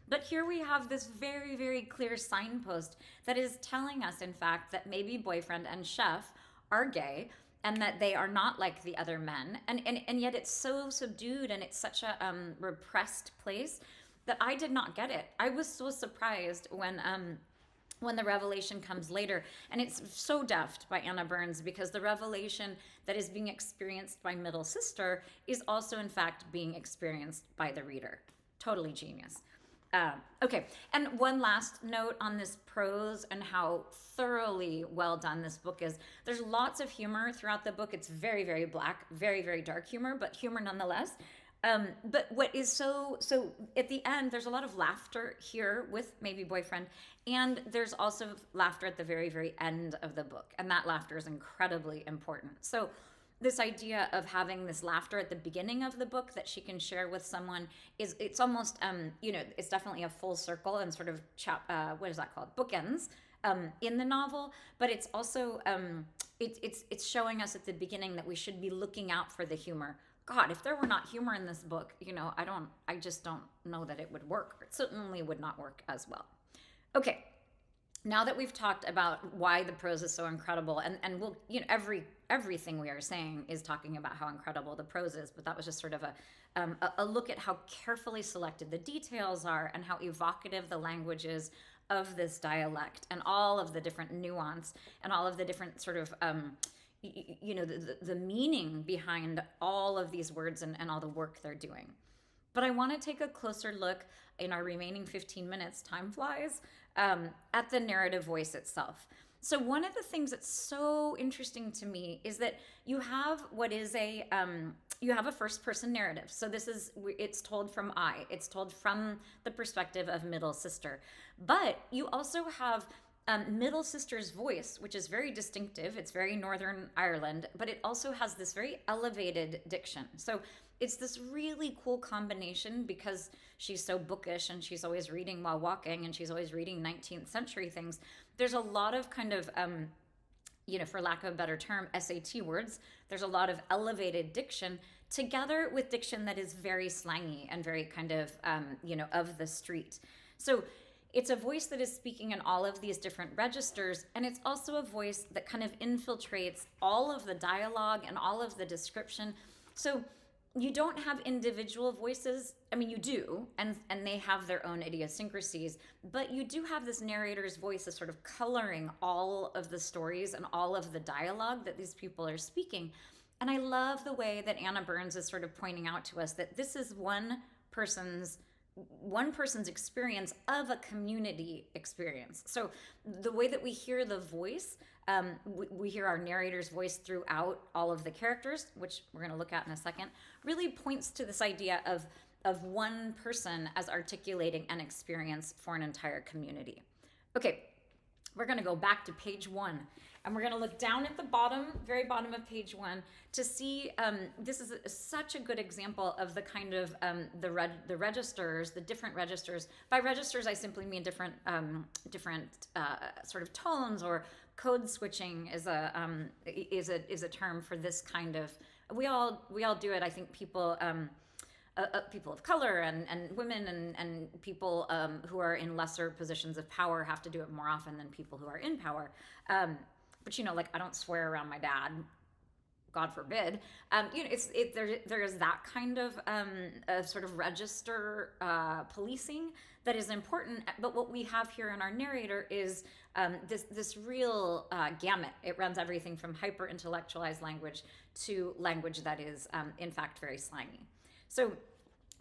But here we have this very, very clear signpost that is telling us, in fact, that maybe boyfriend and chef are gay, and that they are not like the other men. And yet it's so subdued, and it's such a repressed place that I did not get it. I was so surprised when the revelation comes later. And it's so deft by Anna Burns, because the revelation that is being experienced by middle sister is also, in fact, being experienced by the reader. Totally genius. Okay, and one last note on this prose and how thoroughly well done this book is. There's lots of humor throughout the book. It's very, very black, very, very dark humor, but humor nonetheless. But what is so at the end, there's a lot of laughter here with maybe boyfriend, and there's also laughter at the very, very end of the book, and that laughter is incredibly important. So this idea of having this laughter at the beginning of the book that she can share with someone it's almost it's definitely a full circle and sort of what is that called, bookends in the novel, but it's also it's showing us at the beginning that we should be looking out for the humor. God, if there were not humor in this book, I just don't know that it would work. It certainly would not work as well. Okay, now that we've talked about why the prose is so incredible, and we'll, everything we are saying is talking about how incredible the prose is, but that was just sort of a look at how carefully selected the details are and how evocative the language is of this dialect, and all of the different nuance and all of the different sort of the meaning behind all of these words and all the work they're doing. But I want to take a closer look in our remaining 15 minutes, time flies, at the narrative voice itself. So one of the things that's so interesting to me is that you have you have a first person narrative. So it's told from it's told from the perspective of middle sister. But you also have middle sister's voice, which is very distinctive. It's very Northern Ireland, but it also has this very elevated diction. So it's this really cool combination because she's so bookish and she's always reading while walking and she's always reading 19th century things. There's a lot of kind of, for lack of a better term, SAT words. There's a lot of elevated diction together with diction that is very slangy and very kind of, of the street. So it's a voice that is speaking in all of these different registers, and it's also a voice that kind of infiltrates all of the dialogue and all of the description. So you don't have individual voices. I mean, you do, and they have their own idiosyncrasies, but you do have this narrator's voice as sort of coloring all of the stories and all of the dialogue that these people are speaking. And I love the way that Anna Burns is sort of pointing out to us that this is one person's experience of a community experience. So the way that we hear the voice, we hear our narrator's voice throughout all of the characters, which we're going to look at in a second, really points to this idea of one person as articulating an experience for an entire community. Okay, we're going to go back to page 1. And we're going to look down at the bottom, very bottom of page 1, to see, this is such a good example of the kind of the registers, the different registers. By registers, I simply mean different sort of tones, or code switching is a term for this kind of. We all do it. I think people of color and women and people who are in lesser positions of power have to do it more often than people who are in power. But I don't swear around my dad, God forbid. There is that kind of sort of register policing that is important. But what we have here in our narrator is this real gamut. It runs everything from hyper intellectualized language to language that is in fact very slangy. So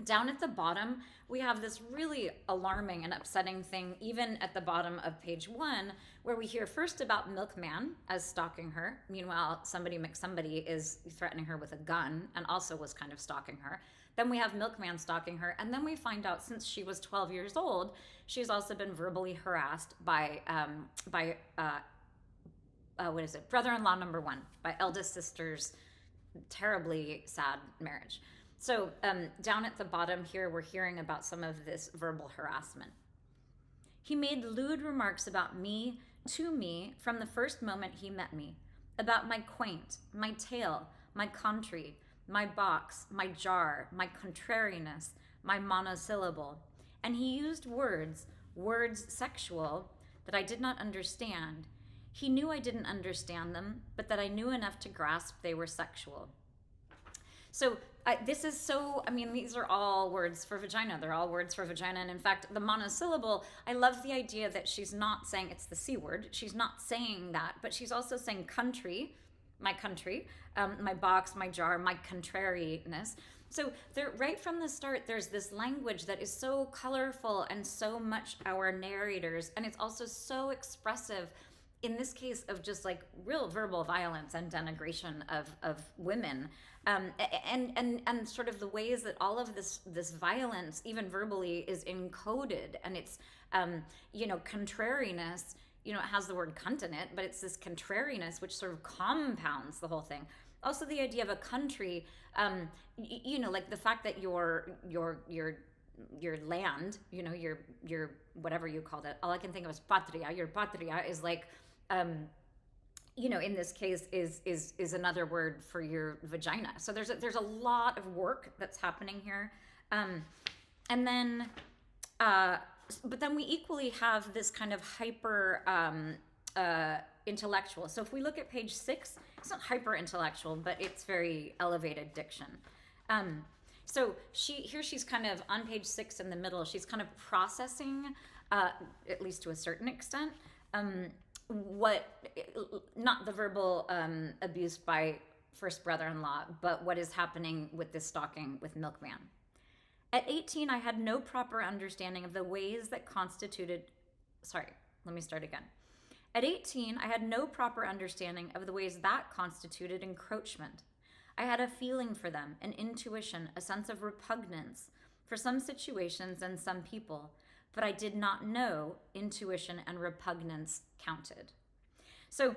down at the bottom, we have this really alarming and upsetting thing, even at the bottom of page 1, where we hear first about Milkman as stalking her. Meanwhile, somebody is threatening her with a gun and also was kind of stalking her. Then we have Milkman stalking her, and then we find out since she was 12 years old, she's also been verbally harassed by brother-in-law number 1, by eldest sister's terribly sad marriage. So down at the bottom here, we're hearing about some of this verbal harassment. He made lewd remarks about me, to me, from the first moment he met me, about my quaint, my tale, my country, my box, my jar, my contrariness, my monosyllable. And he used words sexual, that I did not understand. He knew I didn't understand them, but that I knew enough to grasp they were sexual. So these are all words for vagina. They're all words for vagina. And in fact, the monosyllable, I love the idea that she's not saying it's the C word. She's not saying that, but she's also saying country, my box, my jar, my contrariness. So right from the start, there's this language that is so colorful and so much our narrators. And it's also so expressive, in this case, of just like real verbal violence and denigration of women. And sort of the ways that all of this violence, even verbally, is encoded. And it's, contrariness, it has the word cunt in it, but it's this contrariness which sort of compounds the whole thing. Also, the idea of a country, like the fact that your land, your whatever you called it, all I can think of is patria. Your patria is like, in this case is another word for your vagina. So there's a lot of work that's happening here. And then, but then we equally have this kind of hyper intellectual. So if we look at page 6, it's not hyper intellectual, but it's very elevated diction. So she's kind of on page 6 in the middle. She's kind of processing, at least to a certain extent, not the verbal abuse by first brother-in-law, but what is happening with this stalking with Milkman. At 18, I had no proper understanding of the ways that constituted. At 18, I had no proper understanding of the ways that constituted encroachment. I had a feeling for them, an intuition, a sense of repugnance for some situations and some people, but I did not know intuition and repugnance counted. So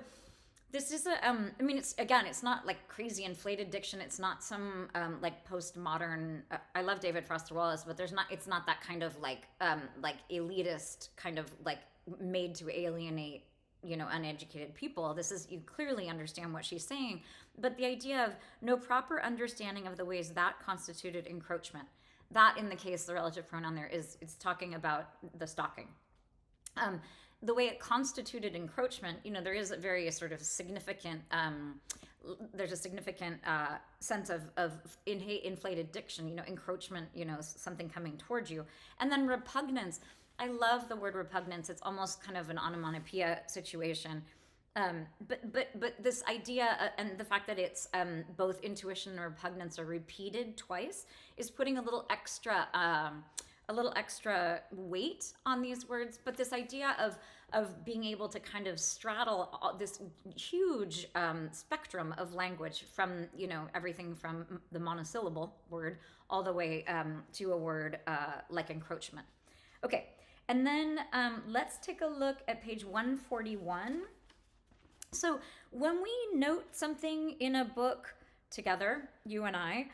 this is it's not like crazy inflated diction. It's not some like postmodern. I love David Foster Wallace, but it's not that kind of like elitist kind of like made to alienate uneducated people. You clearly understand what she's saying, but the idea of no proper understanding of the ways that constituted encroachment. That, in the case, the relative pronoun there it's talking about the stalking. The way it constituted encroachment, there is a very sort of significant, there's a significant sense of inflated diction, encroachment, something coming towards you. And then repugnance. I love the word repugnance. It's almost kind of an onomatopoeia situation. But this idea and the fact that it's both intuition and repugnance are repeated twice is putting a little extra weight on these words. But this idea of being able to kind of straddle this huge spectrum of language from everything from the monosyllable word all the way to a word like encroachment. Okay, and then let's take a look at page 141. So when we note something in a book together, you and I,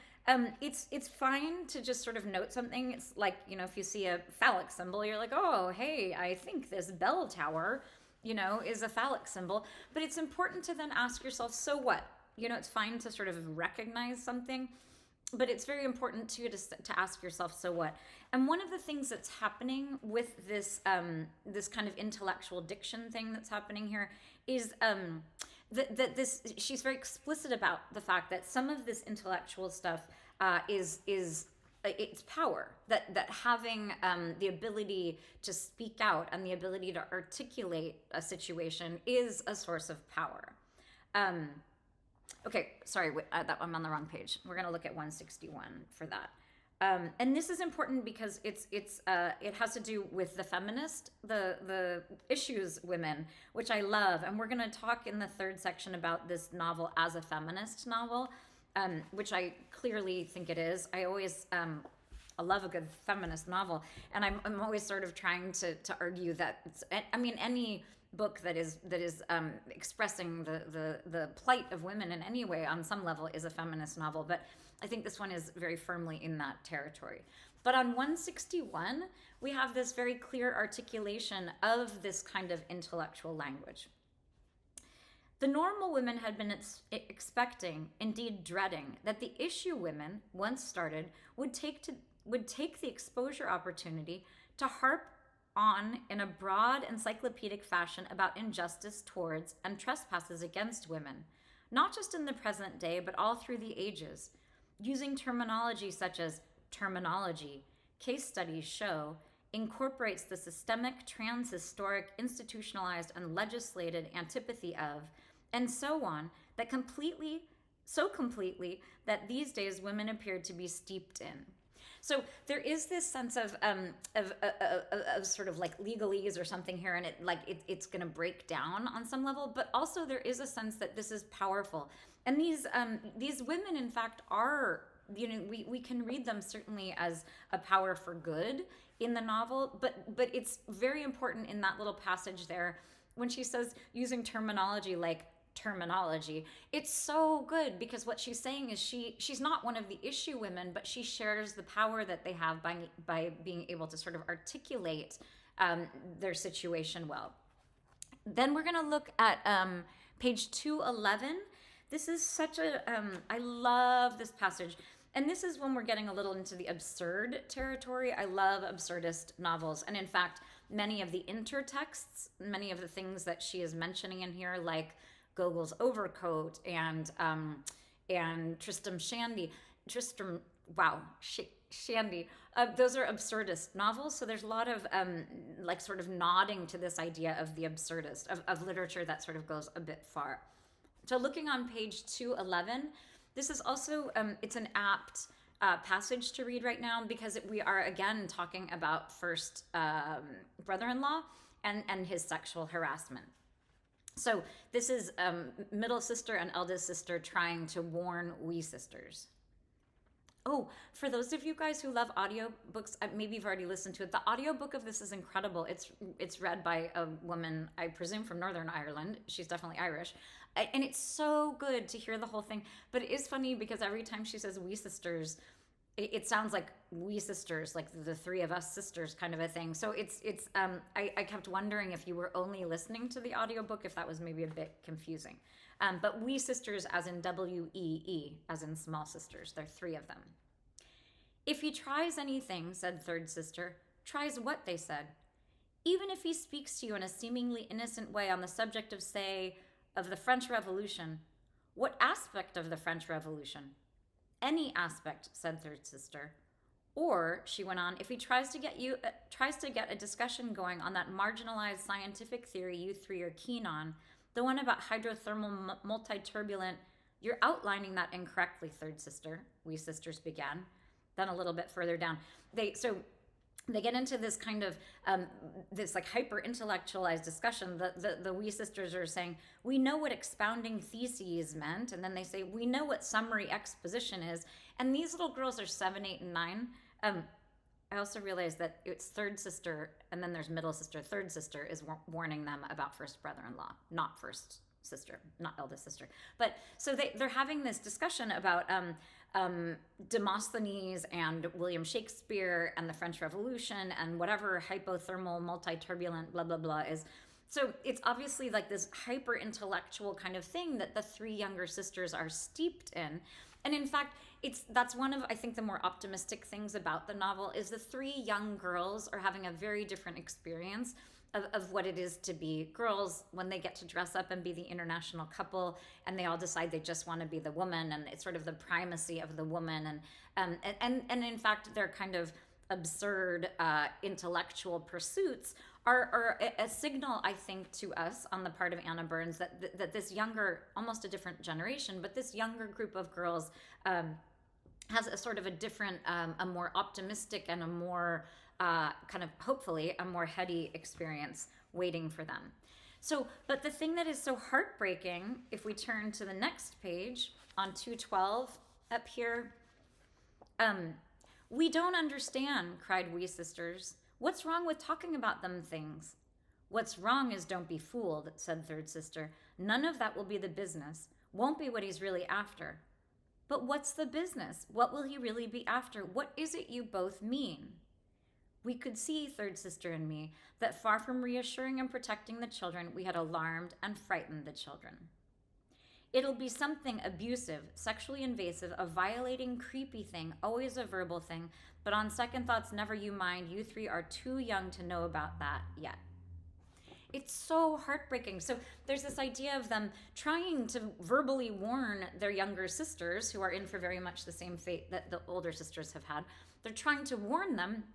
it's fine to just sort of note something. It's like, if you see a phallic symbol, you're like, oh, hey, I think this bell tower, is a phallic symbol. But it's important to then ask yourself, so what? It's fine to sort of recognize something, but it's very important too to ask yourself, so what? And one of the things that's happening with this this kind of intellectual diction thing that's happening here is she's very explicit about the fact that some of this intellectual stuff is it's power, that having the ability to speak out and the ability to articulate a situation is a source of power. Okay, sorry, that I'm on the wrong page. We're going to look at 161 for that. And this is important because it has to do with the feminist, the issues women, which I love. And we're going to talk in the third section about this novel as a feminist novel, which I clearly think it is. I love a good feminist novel, and I'm always sort of trying to argue that any book that is expressing the plight of women in any way on some level is a feminist novel, but I think this one is very firmly in that territory. But on 161, we have this very clear articulation of this kind of intellectual language. The normal women had been expecting, indeed dreading, that the issue women, once started, would take the exposure opportunity to harp on in a broad encyclopedic fashion about injustice towards and trespasses against women, not just in the present day, but all through the ages, using terminology such as terminology, case studies show, incorporates the systemic, transhistoric, institutionalized, and legislated antipathy of, and so on, so completely that these days women appeared to be steeped in. So there is this sense of sort of like legalese or something here, and it's going to break down on some level. But also there is a sense that this is powerful, and these women, in fact, are we can read them certainly as a power for good in the novel, but it's very important in that little passage there when she says using terminology like terminology. It's so good because what she's saying is she's not one of the issue women, but she shares the power that they have by being able to sort of articulate their situation well. Then we're going to look at page 211. This is such a I love this passage. And this is when we're getting a little into the absurd territory. I love absurdist novels. And in fact, many of the intertexts, many of the things that she is mentioning in here, like Gogol's Overcoat and Tristram Shandy. Those are absurdist novels. So there's a lot of sort of nodding to this idea of the absurdist, of literature that sort of goes a bit far. So looking on page 211, this is also, it's an apt passage to read right now because we are again talking about first brother-in-law and his sexual harassment. So this is middle sister and eldest sister trying to warn wee sisters. Oh, for those of you guys who love audiobooks, maybe you've already listened to it. The audiobook of this is incredible. It's read by a woman, I presume from Northern Ireland. She's definitely Irish. And it's so good to hear the whole thing. But it is funny because every time she says "we sisters," it sounds like "we sisters," like the three of us sisters kind of a thing. So I kept wondering if you were only listening to the audiobook, if that was maybe a bit confusing. But "we sisters" as in WEE, as in small sisters. There are three of them. "If he tries anything," said third sister. "Tries what?" they said. "Even if he speaks to you in a seemingly innocent way on the subject of, say, of the French Revolution." "What aspect of the French Revolution?" "Any aspect," said third sister. "Or," she went on, "if he tries to get a discussion going on that marginalized scientific theory you three are keen on, the one about hydrothermal multiturbulent—" "You're outlining that incorrectly, third sister," we sisters began. Then a little bit further down, they get into this kind of this like hyper intellectualized discussion. The we sisters are saying, "We know what expounding theses meant," and then they say, "We know what summary exposition is." And these little girls are 7, 8, and 9. I also realized that it's third sister, and then there's middle sister. Third sister is warning them about first brother-in-law, not first sister, not eldest sister. But so they're having this discussion about Demosthenes and William Shakespeare and the French Revolution and whatever hypothermal multiturbulent blah blah blah is. So it's obviously like this hyper intellectual kind of thing that the three younger sisters are steeped in. And in fact, that's one of, I think, the more optimistic things about the novel is the three young girls are having a very different experience of what it is to be girls when they get to dress up and be the international couple, and they all decide they just want to be the woman, and it's sort of the primacy of the woman, and in fact their kind of absurd intellectual pursuits are a signal, I think, to us on the part of Anna Burns that this younger, almost a different generation, but this younger group of girls has a sort of a different, a more optimistic and a more kind of, hopefully, a more heady experience waiting for them. So, but the thing that is so heartbreaking, if we turn to the next page on 212 up here, "We don't understand," cried we sisters. "What's wrong with talking about them things?" "What's wrong is don't be fooled," said third sister. "None of that will be the business. Won't be what he's really after." "But what's the business? What will he really be after? What is it you both mean?" We could see, third sister and me, that far from reassuring and protecting the children, we had alarmed and frightened the children. "It'll be something abusive, sexually invasive, a violating, creepy thing, always a verbal thing, but on second thoughts, never you mind, you three are too young to know about that yet." It's so heartbreaking. So there's this idea of them trying to verbally warn their younger sisters, who are in for very much the same fate that the older sisters have had. They're trying to warn them,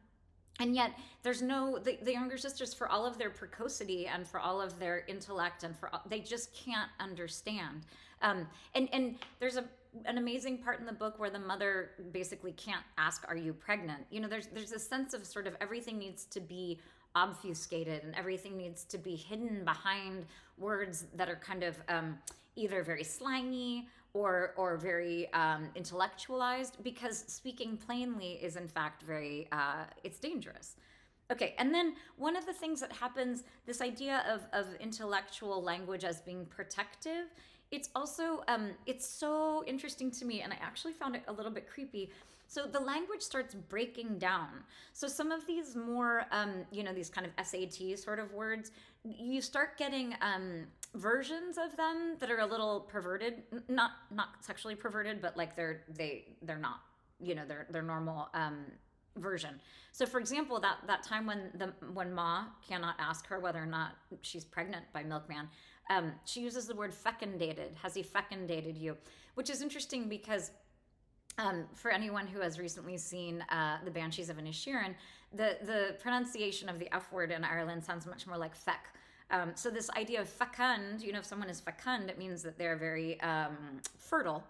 and yet there's the younger sisters, for all of their precocity and for all of their intellect, and they just can't understand. And there's an amazing part in the book where the mother basically can't ask, "Are you pregnant?" There's a sense of sort of everything needs to be obfuscated and everything needs to be hidden behind words that are kind of either very slangy or very intellectualized, because speaking plainly is in fact very, it's dangerous. Okay, and then one of the things that happens, this idea of intellectual language as being protective, it's also, it's so interesting to me, and I actually found it a little bit creepy. So the language starts breaking down. So some of these more, these kind of SAT sort of words, you start getting versions of them that are a little perverted, not sexually perverted, but like they're not, their normal version. So for example, that time when Ma cannot ask her whether or not she's pregnant by Milkman, she uses the word fecundated. Has he fecundated you? Which is interesting because for anyone who has recently seen The Banshees of Inisherin, the pronunciation of the F word in Ireland sounds much more like feck. So this idea of fecund, if someone is fecund, it means that they're very fertile,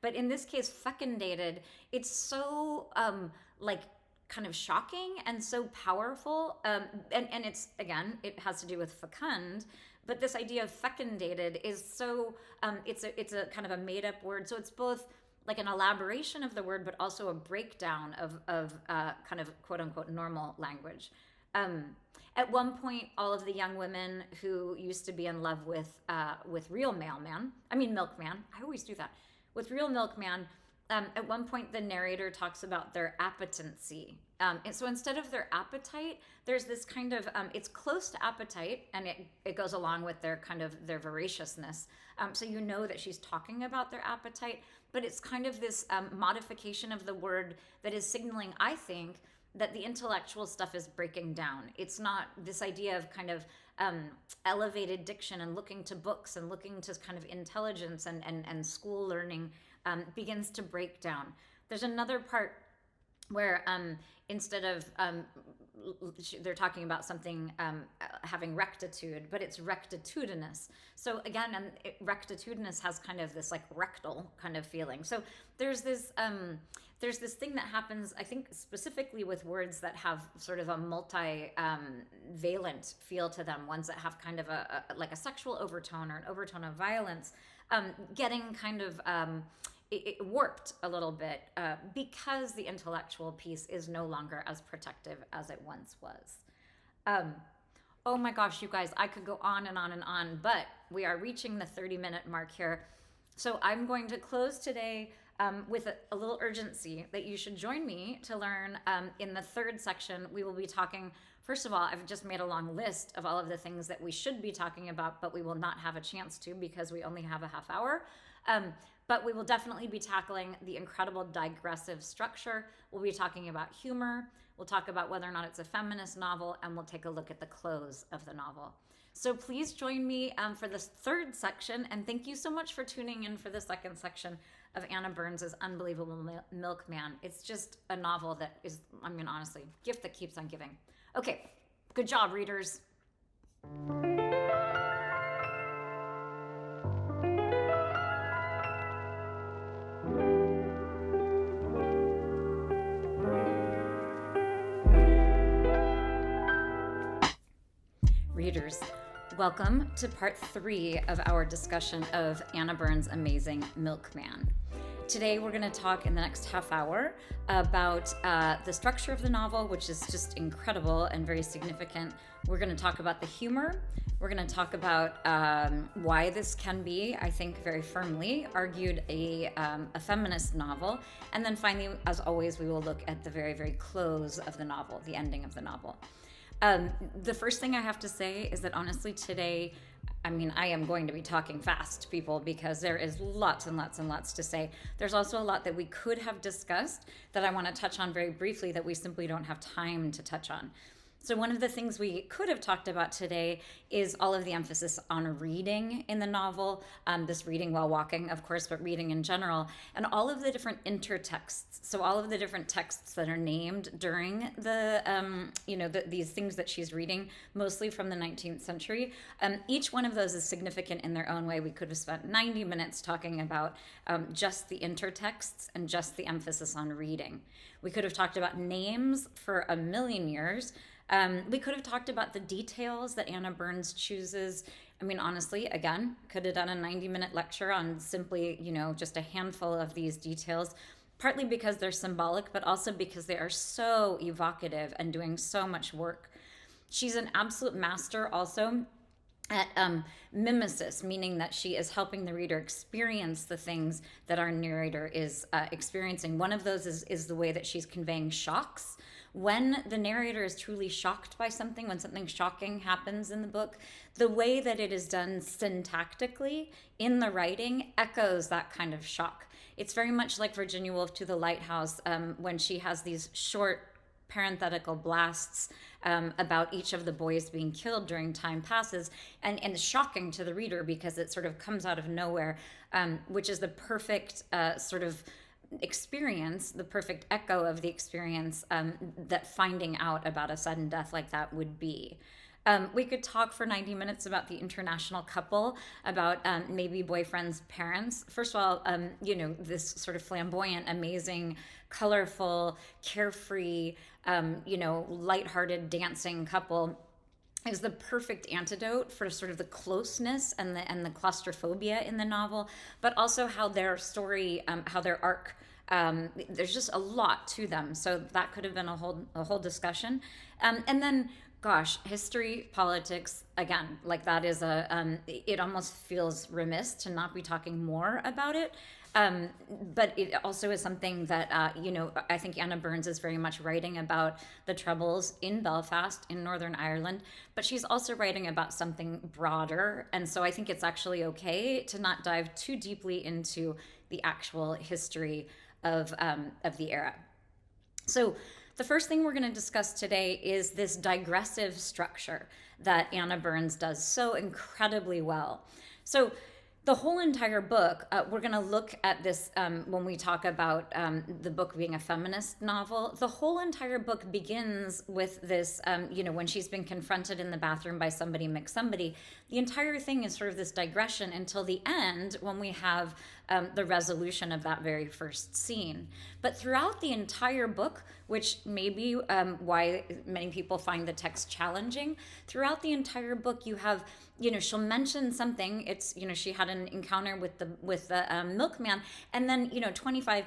But in this case, fecundated, it's so kind of shocking and so powerful. And it's, again, it has to do with fecund. But this idea of fecundated is so, it's a kind of a made up word. So it's both like an elaboration of the word, but also a breakdown of kind of quote unquote normal language. At one point, all of the young women who used to be in love with real Milkman, I always do that, with real Milkman, at one point the narrator talks about their appetency. And so instead of their appetite, there's this kind of, it's close to appetite, and it goes along with their kind of their voraciousness. So you know that she's talking about their appetite, but it's kind of this modification of the word that is signaling, I think, that the intellectual stuff is breaking down. It's not this idea of kind of elevated diction and looking to books and looking to kind of intelligence and school learning begins to break down. There's another part where instead of they're talking about something having rectitude, but it's rectitudinous. So again, rectitudinous has kind of this like rectal kind of feeling. So there's this thing that happens, I think, specifically with words that have sort of a multi-valent feel to them, ones that have kind of a like a sexual overtone or an overtone of violence, getting kind of it warped a little bit because the intellectual piece is no longer as protective as it once was. Oh my gosh, you guys, I could go on and on and on, but we are reaching the 30-minute mark here. So I'm going to close today with a little urgency that you should join me to learn in the third section. We will be talking, first of all, I've just made a long list of all of the things that we should be talking about, but we will not have a chance to because we only have a half hour. But we will definitely be tackling the incredible digressive structure. We'll be talking about humor. We'll talk about whether or not it's a feminist novel, and we'll take a look at the close of the novel. So please join me for this third section, and thank you so much for tuning in for the second section of Anna Burns' Unbelievable Milkman. It's just a novel that is, I mean, honestly, gift that keeps on giving. Okay, good job, readers. Readers, welcome to part 3 of our discussion of Anna Burns' amazing Milkman. Today we're going to talk in the next half hour about the structure of the novel, which is just incredible and very significant. We're going to talk about the humor. We're going to talk about why this can be, I think, very firmly argued a feminist novel. And then finally, as always, we will look at the very, very close of the novel, the ending of the novel. The first thing I have to say is that honestly today, I mean, I am going to be talking fast, people, because there is lots and lots and lots to say. There's also a lot that we could have discussed that I want to touch on very briefly that we simply don't have time to touch on. So one of the things we could have talked about today is all of the emphasis on reading in the novel, this reading while walking, of course, but reading in general, and all of the different intertexts. So all of the different texts that are named during these things that she's reading, mostly from the 19th century. Each one of those is significant in their own way. We could have spent 90 minutes talking about just the intertexts and just the emphasis on reading. We could have talked about names for a million years. We could have talked about the details that Anna Burns chooses. I mean, honestly, again, could have done a 90-minute lecture on simply, just a handful of these details, partly because they're symbolic, but also because they are so evocative and doing so much work. She's an absolute master also at mimesis, meaning that she is helping the reader experience the things that our narrator is experiencing. One of those is the way that she's conveying shocks. When the narrator is truly shocked by something, when something shocking happens in the book, the way that it is done syntactically in the writing echoes that kind of shock. It's very much like Virginia Woolf to the Lighthouse when she has these short parenthetical blasts about each of the boys being killed during Time Passes, and shocking to the reader because it sort of comes out of nowhere, which is the perfect sort of experience, the perfect echo of the experience that finding out about a sudden death like that would be. We could talk for 90 minutes about the international couple, about maybe boyfriend's parents. First of all, this sort of flamboyant, amazing, colorful, carefree, lighthearted dancing couple is the perfect antidote for sort of the closeness and the claustrophobia in the novel, but also how their story, how their arc, there's just a lot to them. So that could have been a whole discussion. And then, gosh, history, politics, again, like that is it almost feels remiss to not be talking more about it. But it also is something that, I think Anna Burns is very much writing about the Troubles in Belfast, in Northern Ireland, but she's also writing about something broader. And so I think it's actually okay to not dive too deeply into the actual history of the era. So the first thing we're going to discuss today is this digressive structure that Anna Burns does so incredibly well. So the whole entire book, we're going to look at this when we talk about the book being a feminist novel. The whole entire book begins with this, when she's been confronted in the bathroom by somebody, McSomebody. The entire thing is sort of this digression until the end when we have the resolution of that very first scene. But throughout the entire book, which may be why many people find the text challenging, throughout the entire book you have, she'll mention something. It's, she had an encounter with the milkman, and then 25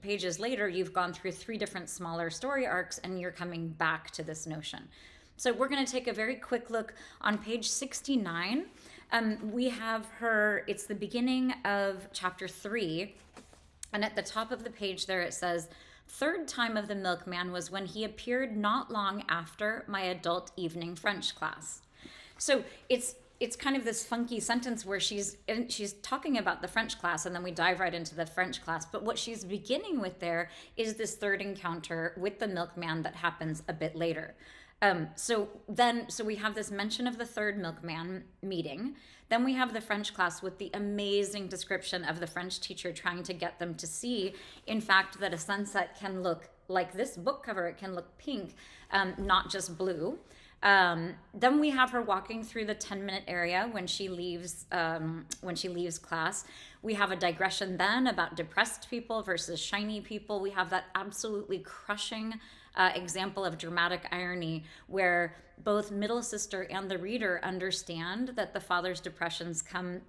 pages later you've gone through 3 different smaller story arcs and you're coming back to this notion. So we're going to take a very quick look on page 69. We have her, it's the beginning of chapter 3, and at the top of the page there it says, "Third time of the milkman was when he appeared not long after my adult evening French class." So it's kind of this funky sentence where she's talking about the French class, and then we dive right into the French class. But what she's beginning with there is this third encounter with the milkman that happens a bit later. So we have this mention of the third milkman meeting. Then we have the French class with the amazing description of the French teacher trying to get them to see, in fact, that a sunset can look like this book cover. It can look pink, not just blue. Then we have her walking through the 10-minute area when she leaves class. We have a digression then about depressed people versus shiny people. We have that absolutely crushing example of dramatic irony where both middle sister and the reader understand that the father's depressions come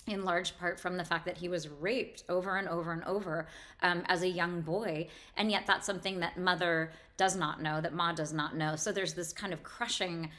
in large part from the fact that he was raped over and over and over as a young boy. And yet that's something that mother does not know, that Ma does not know. So there's this kind of crushing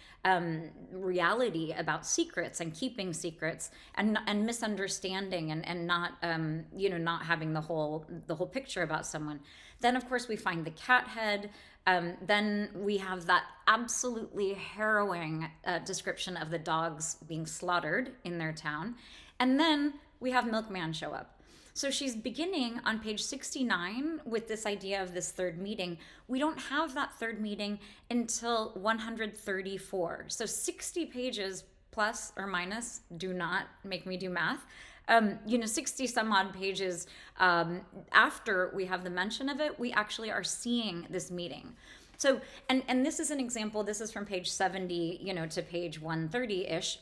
reality about secrets and keeping secrets and misunderstanding and not, not having the whole picture about someone. Then, of course, we find the cat head. Then we have that absolutely harrowing description of the dogs being slaughtered in their town. And then we have Milkman show up. So she's beginning on page 69 with this idea of this third meeting. We don't have that third meeting until 134. So 60 pages plus or minus, do not make me do math. 60 some odd pages after we have the mention of it, we actually are seeing this meeting. So, and this is an example, this is from page 70, to page 130-ish.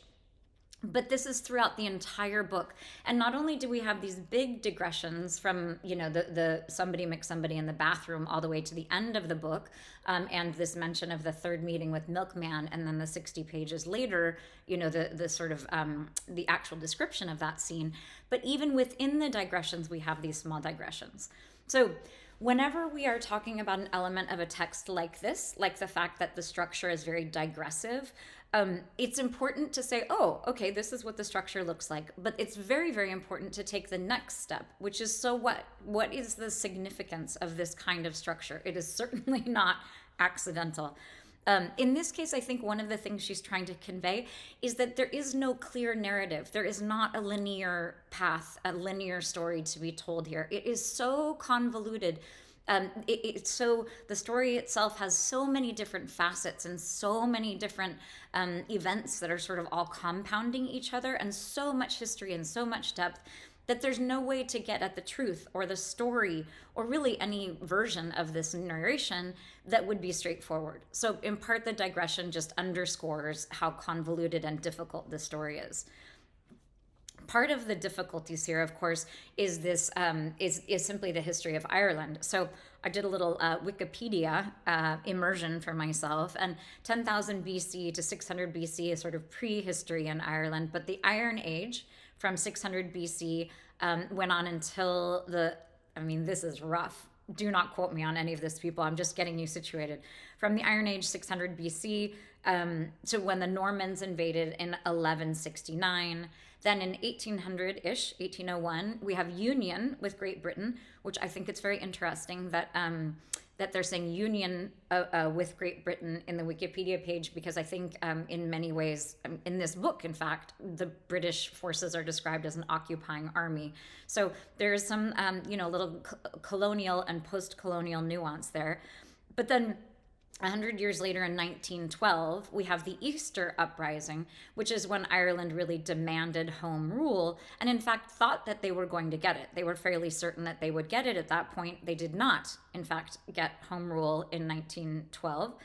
But this is throughout the entire book. And not only do we have these big digressions from, the somebody McSomebody in the bathroom all the way to the end of the book, and this mention of the third meeting with Milkman, and then the 60 pages later, the sort of the actual description of that scene. But even within the digressions, we have these small digressions. So whenever we are talking about an element of a text like this, like the fact that the structure is very digressive, it's important to say, oh, okay, this is what the structure looks like. But it's very, very important to take the next step, which is, so what? What is the significance of this kind of structure? It is certainly not accidental. In this case, I think one of the things she's trying to convey is that there is no clear narrative. There is not a linear path, a linear story to be told here. It is so convoluted. So the story itself has so many different facets and so many different events that are sort of all compounding each other, and so much history and so much depth that there's no way to get at the truth or the story or really any version of this narration that would be straightforward. So in part, the digression just underscores how convoluted and difficult the story is. part of the difficulties here, of course, is this is simply the history of Ireland. So I did a little Wikipedia immersion for myself, and 10,000 BC to 600 BC is sort of prehistory in Ireland, but the Iron Age from 600 BC went on until this is rough. Do not quote me on any of this, people. I'm just getting you situated. From the Iron Age, 600 BC, to when the Normans invaded in 1169. Then in 1800-ish, 1801, we have union with Great Britain, which I think it's very interesting that that they're saying union with Great Britain in the Wikipedia page, because I think in many ways, in this book, in fact, the British forces are described as an occupying army. So there's some, little colonial and post-colonial nuance there. But then 100 years later, in 1912, we have the Easter Uprising, which is when Ireland really demanded home rule and, in fact, thought that they were going to get it. They were fairly certain that they would get it at that point. They did not, in fact, get home rule in 1912.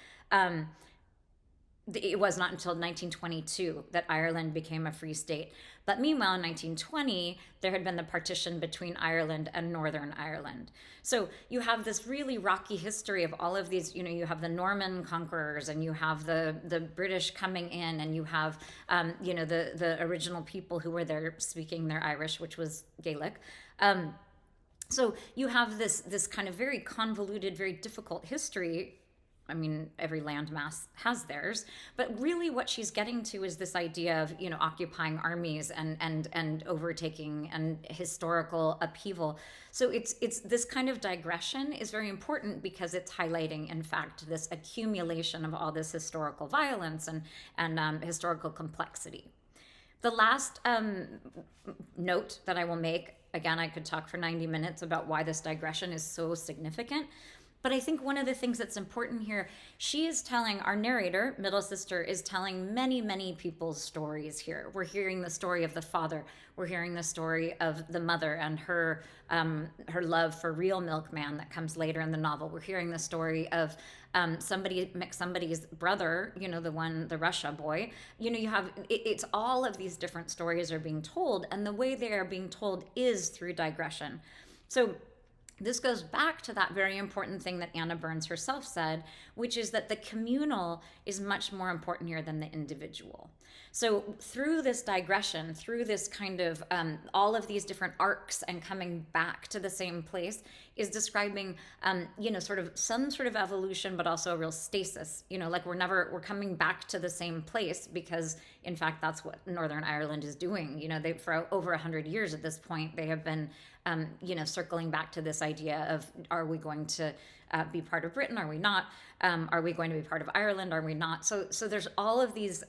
It was not until 1922 that Ireland became a free state. But meanwhile, in 1920, there had been the partition between Ireland and Northern Ireland. So you have this really rocky history of all of these, you have the Norman conquerors, and you have the British coming in, and you have, the original people who were there speaking their Irish, which was Gaelic. So you have this kind of very convoluted, very difficult history. I mean, every landmass has theirs, but really what she's getting to is this idea of, occupying armies and overtaking and historical upheaval. So it's this kind of digression is very important because it's highlighting, in fact, this accumulation of all this historical violence and historical complexity. The last note that I will make, again, I could talk for 90 minutes about why this digression is so significant. But I think one of the things that's important here, she is telling, our narrator, middle sister, is telling many, many people's stories here. We're hearing the story of the father. We're hearing the story of the mother and her love for real Milkman that comes later in the novel. We're hearing the story of somebody's brother, the Russia boy. You have, it's all of these different stories are being told, and the way they are being told is through digression. So this goes back to that very important thing that Anna Burns herself said, which is that the communal is much more important here than the individual. So through this digression, through this kind of all of these different arcs and coming back to the same place is describing, sort of some sort of evolution, but also a real stasis. Like we're coming back to the same place because, in fact, that's what Northern Ireland is doing. They for over 100 years at this point, they have been circling back to this idea of, are we going to be part of Britain? Are we not? Are we going to be part of Ireland? Are we not? So there's all of these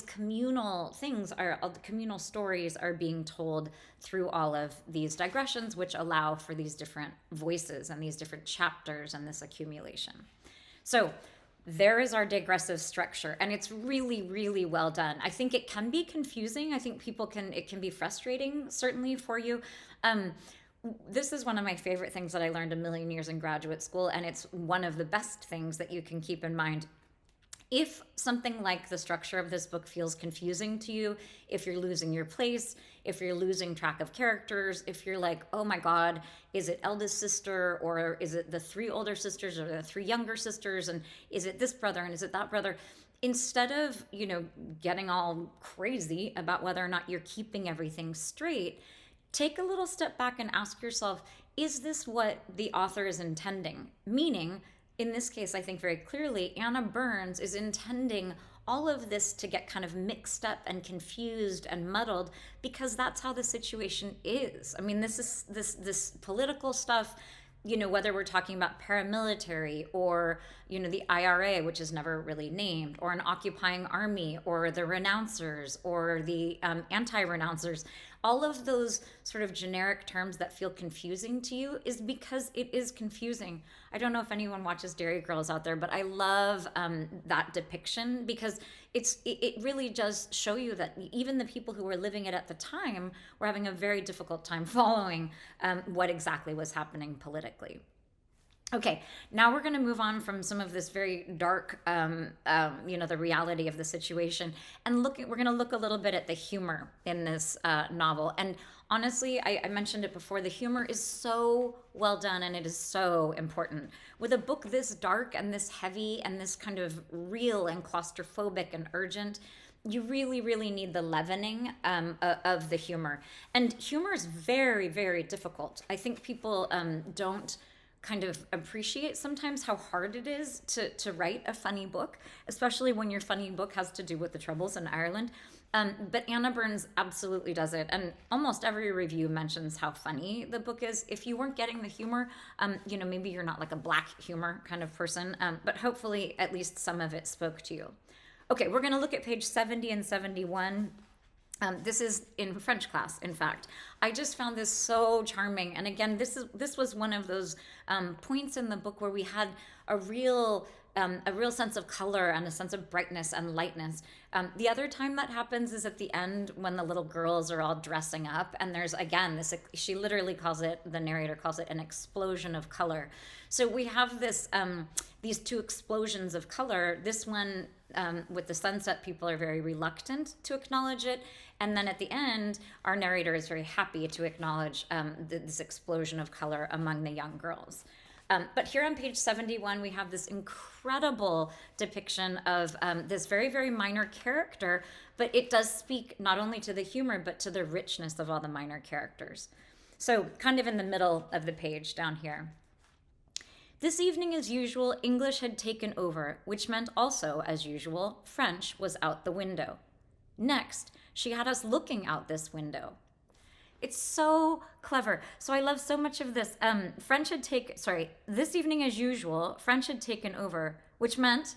communal things, all the communal stories are being told through all of these digressions, which allow for these different voices and these different chapters and this accumulation. So there is our digressive structure, and it's really, really well done. I think it can be confusing. I think it can be frustrating, certainly for you. This is one of my favorite things that I learned a million years in graduate school, and it's one of the best things that you can keep in mind. If something like the structure of this book feels confusing to you, if you're losing your place, if you're losing track of characters, if you're like, oh my God, is it eldest sister, or is it the three older sisters, or the three younger sisters, and is it this brother, and is it that brother? Instead of, getting all crazy about whether or not you're keeping everything straight, take a little step back and ask yourself, is this what the author is intending? Meaning, in this case, I think very clearly, Anna Burns is intending all of this to get kind of mixed up and confused and muddled because that's how the situation is. I mean, this is this political stuff, whether we're talking about paramilitary or, the IRA, which is never really named, or an occupying army, or the renouncers, or the anti-renouncers, all of those sort of generic terms that feel confusing to you is because it is confusing. I don't know if anyone watches Dairy Girls out there, but I love that depiction because it really does show you that even the people who were living it at the time were having a very difficult time following what exactly was happening politically. Okay, now we're going to move on from some of this very dark, the reality of the situation, and we're going to look a little bit at the humor in this novel. And honestly, I mentioned it before, the humor is so well done and it is so important. With a book this dark and this heavy and this kind of real and claustrophobic and urgent, you really, really need the leavening of the humor. And humor is very, very difficult. I think people don't kind of appreciate sometimes how hard it is to write a funny book, especially when your funny book has to do with the Troubles in Ireland. But Anna Burns absolutely does it. And almost every review mentions how funny the book is. If you weren't getting the humor, maybe you're not like a black humor kind of person, but hopefully at least some of it spoke to you. Okay, we're going to look at page 70 and 71. This is in French class, in fact. I just found this so charming. And again, this was one of those points in the book where we had a real sense of color and a sense of brightness and lightness. The other time that happens is at the end when the little girls are all dressing up, and there's again this. She literally the narrator calls it an explosion of color. So we have these two explosions of color. This one with the sunset, people are very reluctant to acknowledge it. And then at the end, our narrator is very happy to acknowledge this explosion of color among the young girls. But here on page 71, we have this incredible depiction of this very, very minor character, but it does speak not only to the humor, but to the richness of all the minor characters. So kind of in the middle of the page down here. This evening, as usual, English had taken over, which meant also, as usual, French was out the window. Next, she had us looking out this window. It's so clever. So I love so much of this. This evening, as usual, French had taken over, which meant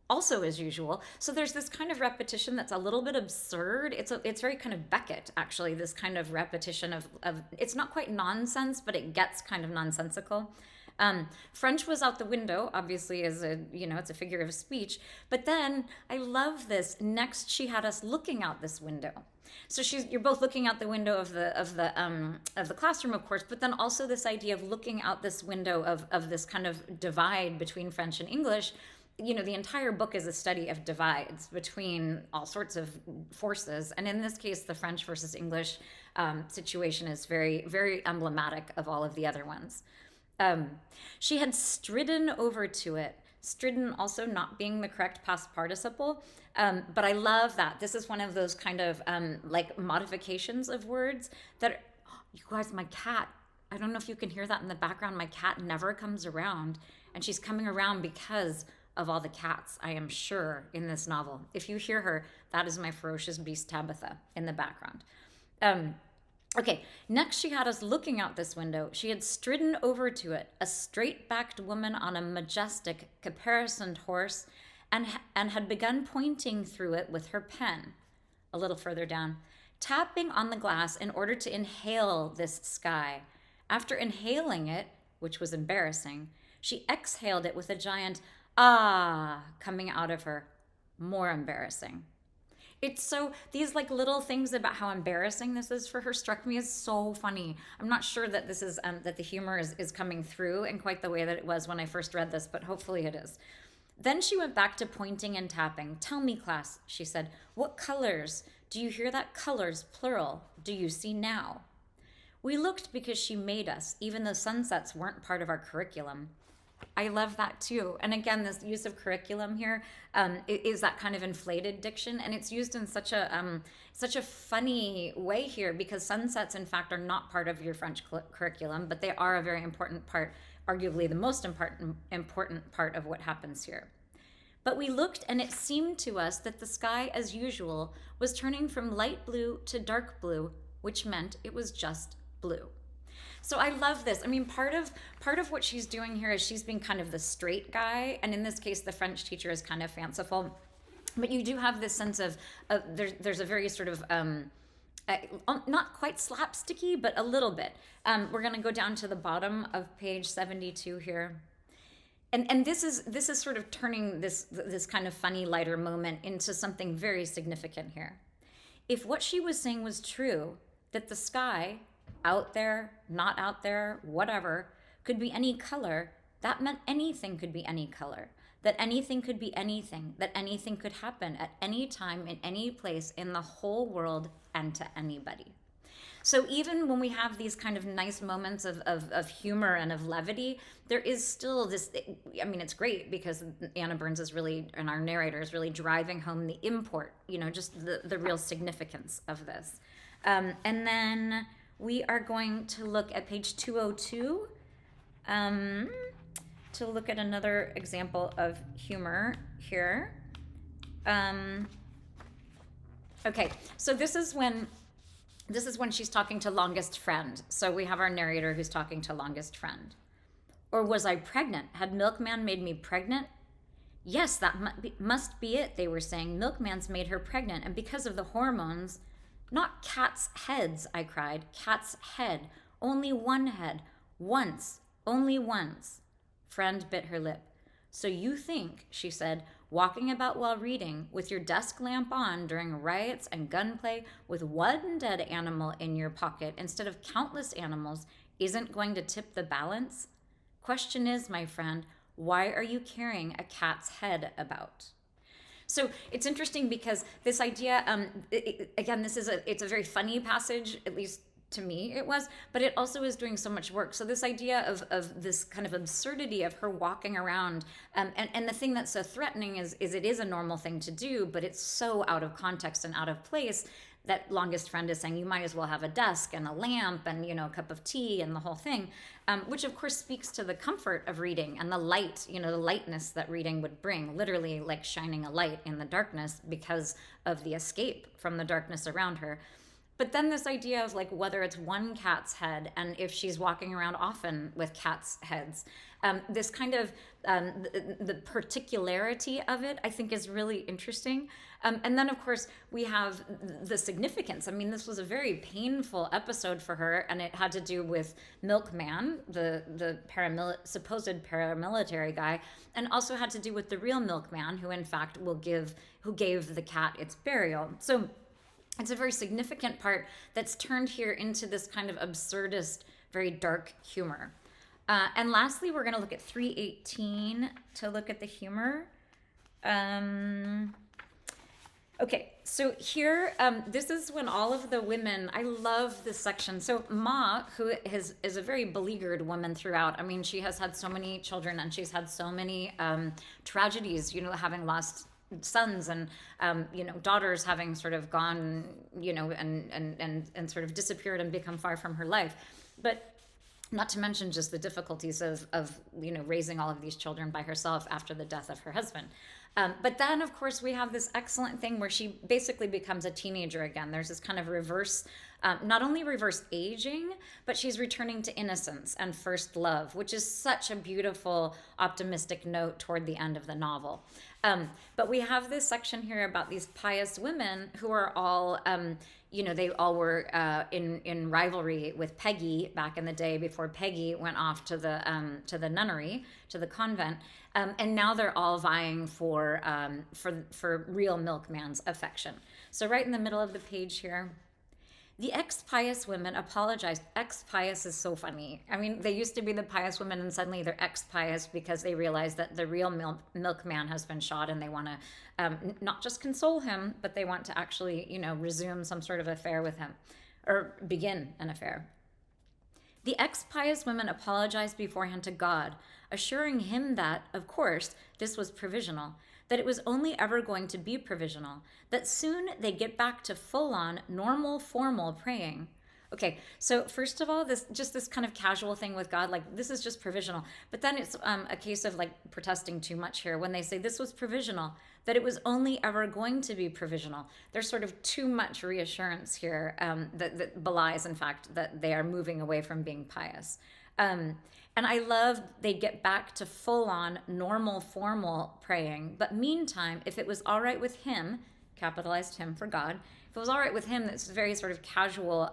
also as usual. So there's this kind of repetition that's a little bit absurd. It's very kind of Beckett, actually, this kind of repetition of it's not quite nonsense, but it gets kind of nonsensical. French was out the window, obviously, it's a figure of speech. But then I love this. Next, she had us looking out this window. So you're both looking out the window of the classroom, of course, but then also this idea of looking out this window of this kind of divide between French and English. The entire book is a study of divides between all sorts of forces. And in this case, the French versus English situation is very, very emblematic of all of the other ones. She had stridden over to it. Stridden also not being the correct past participle. But I love that. This is one of those kind of modifications of words that, you guys, my cat, I don't know if you can hear that in the background. My cat never comes around, and she's coming around because of all the cats, I am sure, in this novel. If you hear her, that is my ferocious beast Tabitha in the background. Okay, next she had us looking out this window. She had stridden over to it, a straight-backed woman on a majestic, caparisoned horse, and had begun pointing through it with her pen. A little further down, tapping on the glass in order to inhale this sky. After inhaling it, which was embarrassing, she exhaled it with a giant ah coming out of her. More embarrassing. It's so, these little things about how embarrassing this is for her struck me as so funny. I'm not sure that this is, that the humor is coming through in quite the way that it was when I first read this, but hopefully it is. Then she went back to pointing and tapping. Tell me, class, she said, what colors? Do you hear that? Colors, plural. Do you see now? We looked because she made us, even though sunsets weren't part of our curriculum. I love that too. And again, this use of curriculum here is that kind of inflated diction, and it's used in such a funny way here because sunsets, in fact, are not part of your French curriculum, but they are a very important part, arguably the most important part of what happens here. But we looked, and it seemed to us that the sky, as usual, was turning from light blue to dark blue, which meant it was just blue. So I love this. I mean, part of what she's doing here is she's being kind of the straight guy, and in this case, the French teacher is kind of fanciful. But you do have this sense of there's a very sort of not quite slapsticky, but a little bit. We're going to go down to the bottom of page 72 here. And this is sort of turning this kind of funny, lighter moment into something very significant here. If what she was saying was true, that the sky, out there, not out there, whatever, could be any color, that meant anything could be any color, that anything could be anything, that anything could happen at any time, in any place, in the whole world, and to anybody. So even when we have these kind of nice moments of humor and of levity, there is still this, I mean, it's great because Anna Burns is really, and our narrator is really driving home the import, just the real significance of this. And then we are going to look at page 202 to look at another example of humor here. Okay, so this is when she's talking to longest friend. So we have our narrator who's talking to longest friend. Or was I pregnant? Had Milkman made me pregnant? Yes, that must be it, they were saying. Milkman's made her pregnant, and because of the hormones. Not cats' heads, I cried. Cat's head. Only one head. Once. Only once. Friend bit her lip. So you think, she said, walking about while reading, with your desk lamp on during riots and gunplay, with one dead animal in your pocket instead of countless animals, isn't going to tip the balance? Question is, my friend, why are you carrying a cat's head about? So it's interesting because this idea, again, it's a very funny passage, at least to me it was, but it also is doing so much work. So this idea of this kind of absurdity of her walking around, and the thing that's so threatening is it is a normal thing to do, but it's so out of context and out of place that longest friend is saying you might as well have a desk and a lamp and a cup of tea and the whole thing, which of course speaks to the comfort of reading and the light, the lightness that reading would bring, literally like shining a light in the darkness because of the escape from the darkness around her. But then this idea of like whether it's one cat's head and if she's walking around often with cats' heads, this kind of the particularity of it, I think, is really interesting. And then, of course, we have the significance. I mean, this was a very painful episode for her, and it had to do with Milkman, the supposed paramilitary guy, and also had to do with the real Milkman, who in fact who gave the cat its burial. So it's a very significant part that's turned here into this kind of absurdist, very dark humor. And lastly, we're going to look at 318 to look at the humor. Okay, so here, this is when all of the women, I love this section. So Ma, who is a very beleaguered woman throughout. I mean, she has had so many children and she's had so many tragedies, having lost sons and daughters having sort of gone and sort of disappeared and become far from her life, but not to mention just the difficulties of raising all of these children by herself after the death of her husband. But then, of course, we have this excellent thing where she basically becomes a teenager again. There's this kind of reverse, not only reverse aging, but she's returning to innocence and first love, which is such a beautiful, optimistic note toward the end of the novel. But we have this section here about these pious women who are all, they all were in rivalry with Peggy back in the day before Peggy went off to the nunnery, to the convent, and now they're all vying for real Milkman's affection. So right in the middle of the page here, the ex-pious women apologized. Ex-pious is so funny. I mean, they used to be the pious women and suddenly they're ex-pious because they realize that the real Milkman has been shot and they want to not just console him, but they want to actually, resume some sort of affair with him or begin an affair. The ex-pious women apologized beforehand to God, assuring him that, of course, this was provisional, that it was only ever going to be provisional, that soon they'd get back to full-on, normal, formal praying. Okay, so first of all, this kind of casual thing with God, like this is just provisional. But then it's a case of like protesting too much here when they say this was provisional, that it was only ever going to be provisional. There's sort of too much reassurance here that belies, in fact, that they are moving away from being pious. And I love they get back to full-on, normal, formal praying. But meantime, if it was all right with him, capitalized him for God, if it was all right with him, it's very sort of casual,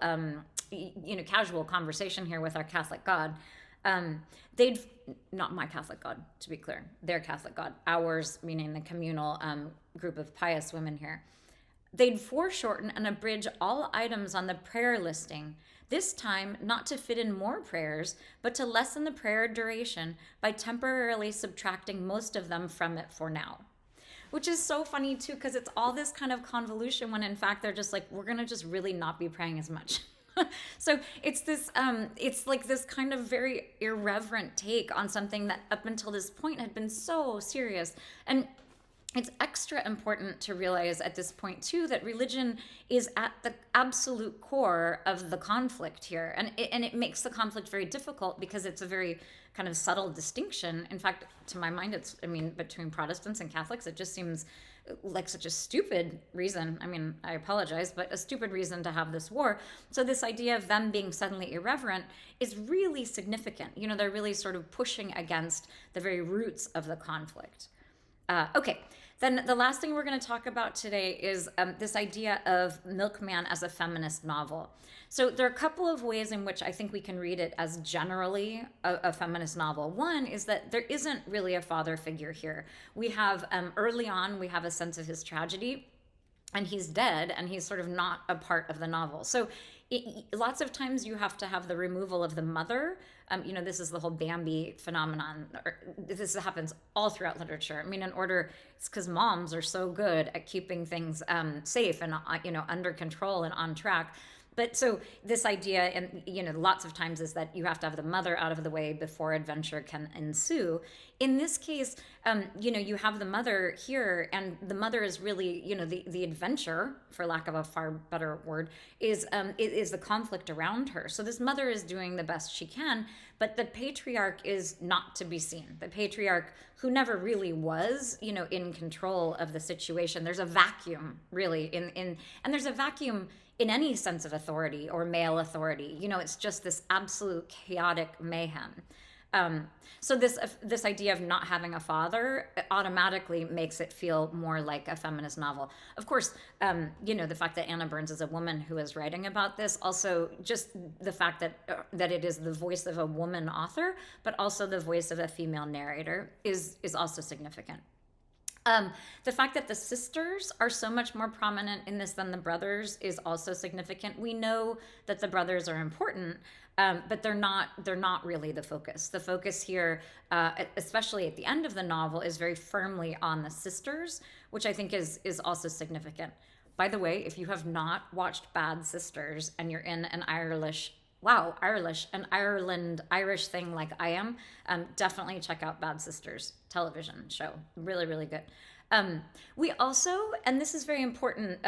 casual conversation here with our Catholic God. They'd, not my Catholic God, to be clear, their Catholic God, ours, meaning the communal group of pious women here. They'd foreshorten and abridge all items on the prayer listing, this time not to fit in more prayers, but to lessen the prayer duration by temporarily subtracting most of them from it for now. Which is so funny too, because it's all this kind of convolution when in fact they're just like, we're gonna just really not be praying as much. So it's like this kind of very irreverent take on something that up until this point had been so serious. And it's extra important to realize at this point too that religion is at the absolute core of the conflict here, and it makes the conflict very difficult because it's a very kind of subtle distinction. In fact, to my mind, between Protestants and Catholics, it just seems like such a stupid reason. I apologize, but a stupid reason to have this war. So this idea of them being suddenly irreverent is really significant. They're really sort of pushing against the very roots of the conflict. Okay. Then the last thing we're going to talk about today is this idea of Milkman as a feminist novel. So there are a couple of ways in which I think we can read it as generally a feminist novel. One is that there isn't really a father figure here. We have, early on, we have a sense of his tragedy, and he's dead, and he's sort of not a part of the novel. So lots of times you have to have the removal of the mother. This is the whole Bambi phenomenon. This happens all throughout literature. It's because moms are so good at keeping things safe and under control and on track. But so this idea, and lots of times, is that you have to have the mother out of the way before adventure can ensue. In this case, you have the mother here, and the mother is really, the adventure, for lack of a far better word, is the conflict around her. So this mother is doing the best she can, but the patriarch is not to be seen. The patriarch, who never really was, in control of the situation. There's a vacuum, really, and there's a vacuum in any sense of authority or male authority. It's just this absolute chaotic mayhem. So this idea of not having a father automatically makes it feel more like a feminist novel. Of course, the fact that Anna Burns is a woman who is writing about this, also just the fact that it is the voice of a woman author, but also the voice of a female narrator is also significant. The fact that the sisters are so much more prominent in this than the brothers is also significant. We know that the brothers are important, but they're not really the focus. The focus here, especially at the end of the novel, is very firmly on the sisters, which I think is also significant. By the way, if you have not watched Bad Sisters and you're in an Irish thing like I am, definitely check out Bad Sisters television show. Really, really good. We also, and this is very important,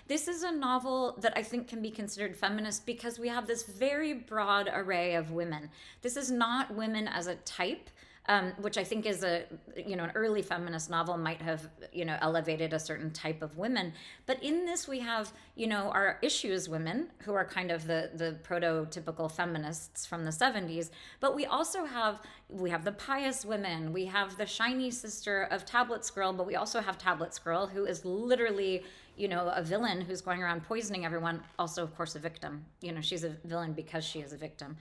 this is a novel that I think can be considered feminist because we have this very broad array of women. This is not women as a type, which I think is an early feminist novel might have, elevated a certain type of women. But in this, we have, our issues women who are kind of the prototypical feminists from the 70s. But we also have the pious women. We have the shiny sister of Tablets Girl, but we also have Tablets Girl, who is literally, a villain who's going around poisoning everyone. Also, of course, a victim. She's a villain because she is a victim.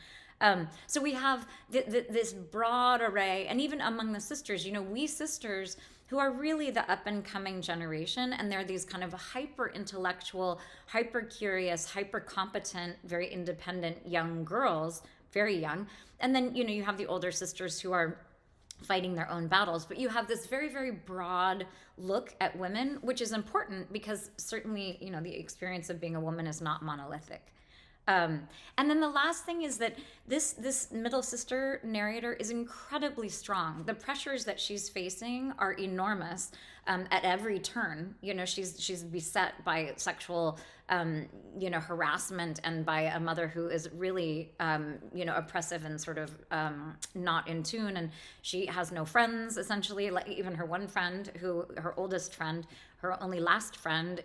So we have this broad array, and even among the sisters, we sisters who are really the up-and-coming generation, and they're these kind of hyper-intellectual, hyper-curious, hyper-competent, very independent young girls, very young. And then, you have the older sisters who are fighting their own battles, but you have this very, very broad look at women, which is important because certainly, the experience of being a woman is not monolithic. And then the last thing is that this middle sister narrator is incredibly strong. The pressures that she's facing are enormous at every turn. She's beset by sexual, harassment and by a mother who is really, oppressive and sort of not in tune. And she has no friends, essentially, like even her one friend, her oldest friend, her only last friend,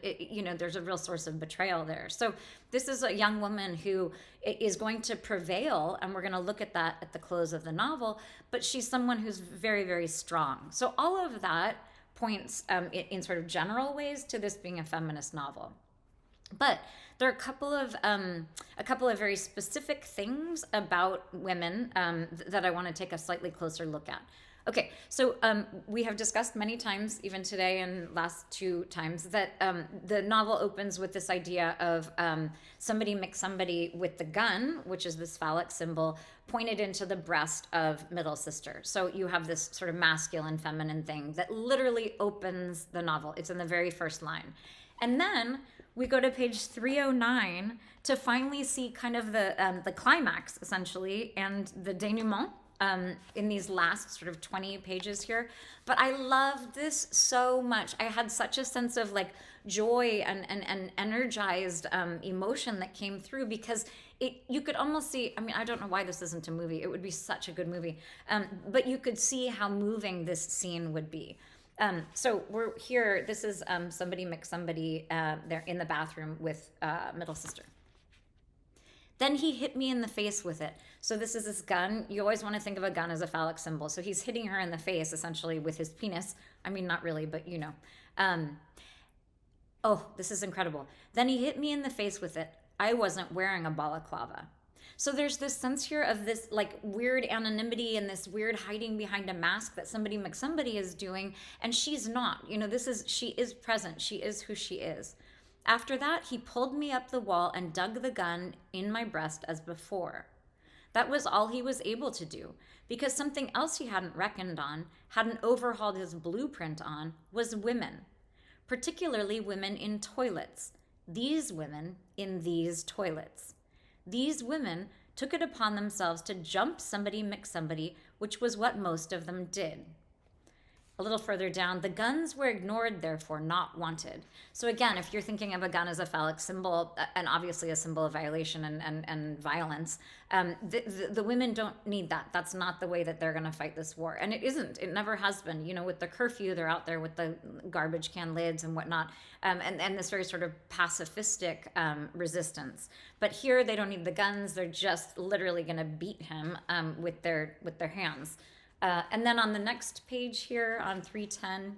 there's a real source of betrayal there. So this is a young woman who is going to prevail, and we're going to look at that at the close of the novel, but she's someone who's very, very strong. So all of that points in sort of general ways to this being a feminist novel. But there are a couple of very specific things about women that I want to take a slightly closer look at. Okay, so we have discussed many times, even today and last two times, that the novel opens with this idea of somebody mixed somebody with the gun, which is this phallic symbol, pointed into the breast of middle sister. So you have this sort of masculine, feminine thing that literally opens the novel. It's in the very first line. And then we go to page 309 to finally see kind of the climax, essentially, and the denouement. In these last sort of 20 pages here. But I love this so much. I had such a sense of like joy and energized emotion that came through, because you could almost see, I mean, I don't know why this isn't a movie. It would be such a good movie. But you could see how moving this scene would be. So we're here. This is somebody mixed somebody there in the bathroom with middle sister. Then he hit me in the face with it. So this is this gun. You always want to think of a gun as a phallic symbol. So he's hitting her in the face, essentially, with his penis. I mean, not really, but you know. Oh, this is incredible. Then he hit me in the face with it. I wasn't wearing a balaclava. So there's this sense here of this like weird anonymity and this weird hiding behind a mask that somebody mixed somebody is doing, and she's not. You know, she is present. She is who she is. After that, he pulled me up the wall and dug the gun in my breast as before. That was all he was able to do, because something else he hadn't reckoned on, hadn't overhauled his blueprint on, was women. Particularly women in toilets. These women in these toilets. These women took it upon themselves to jump somebody, mix somebody, which was what most of them did. A little further down, the guns were ignored, therefore not wanted. So again, if you're thinking of a gun as a phallic symbol, and obviously a symbol of violation and violence, the women don't need that. That's not the way that they're going to fight this war. And it isn't. It never has been. You know, with the curfew, they're out there with the garbage can lids and whatnot, and this very sort of pacifistic resistance. But here, they don't need the guns. They're just literally going to beat him with their hands. And then on the next page here on 310,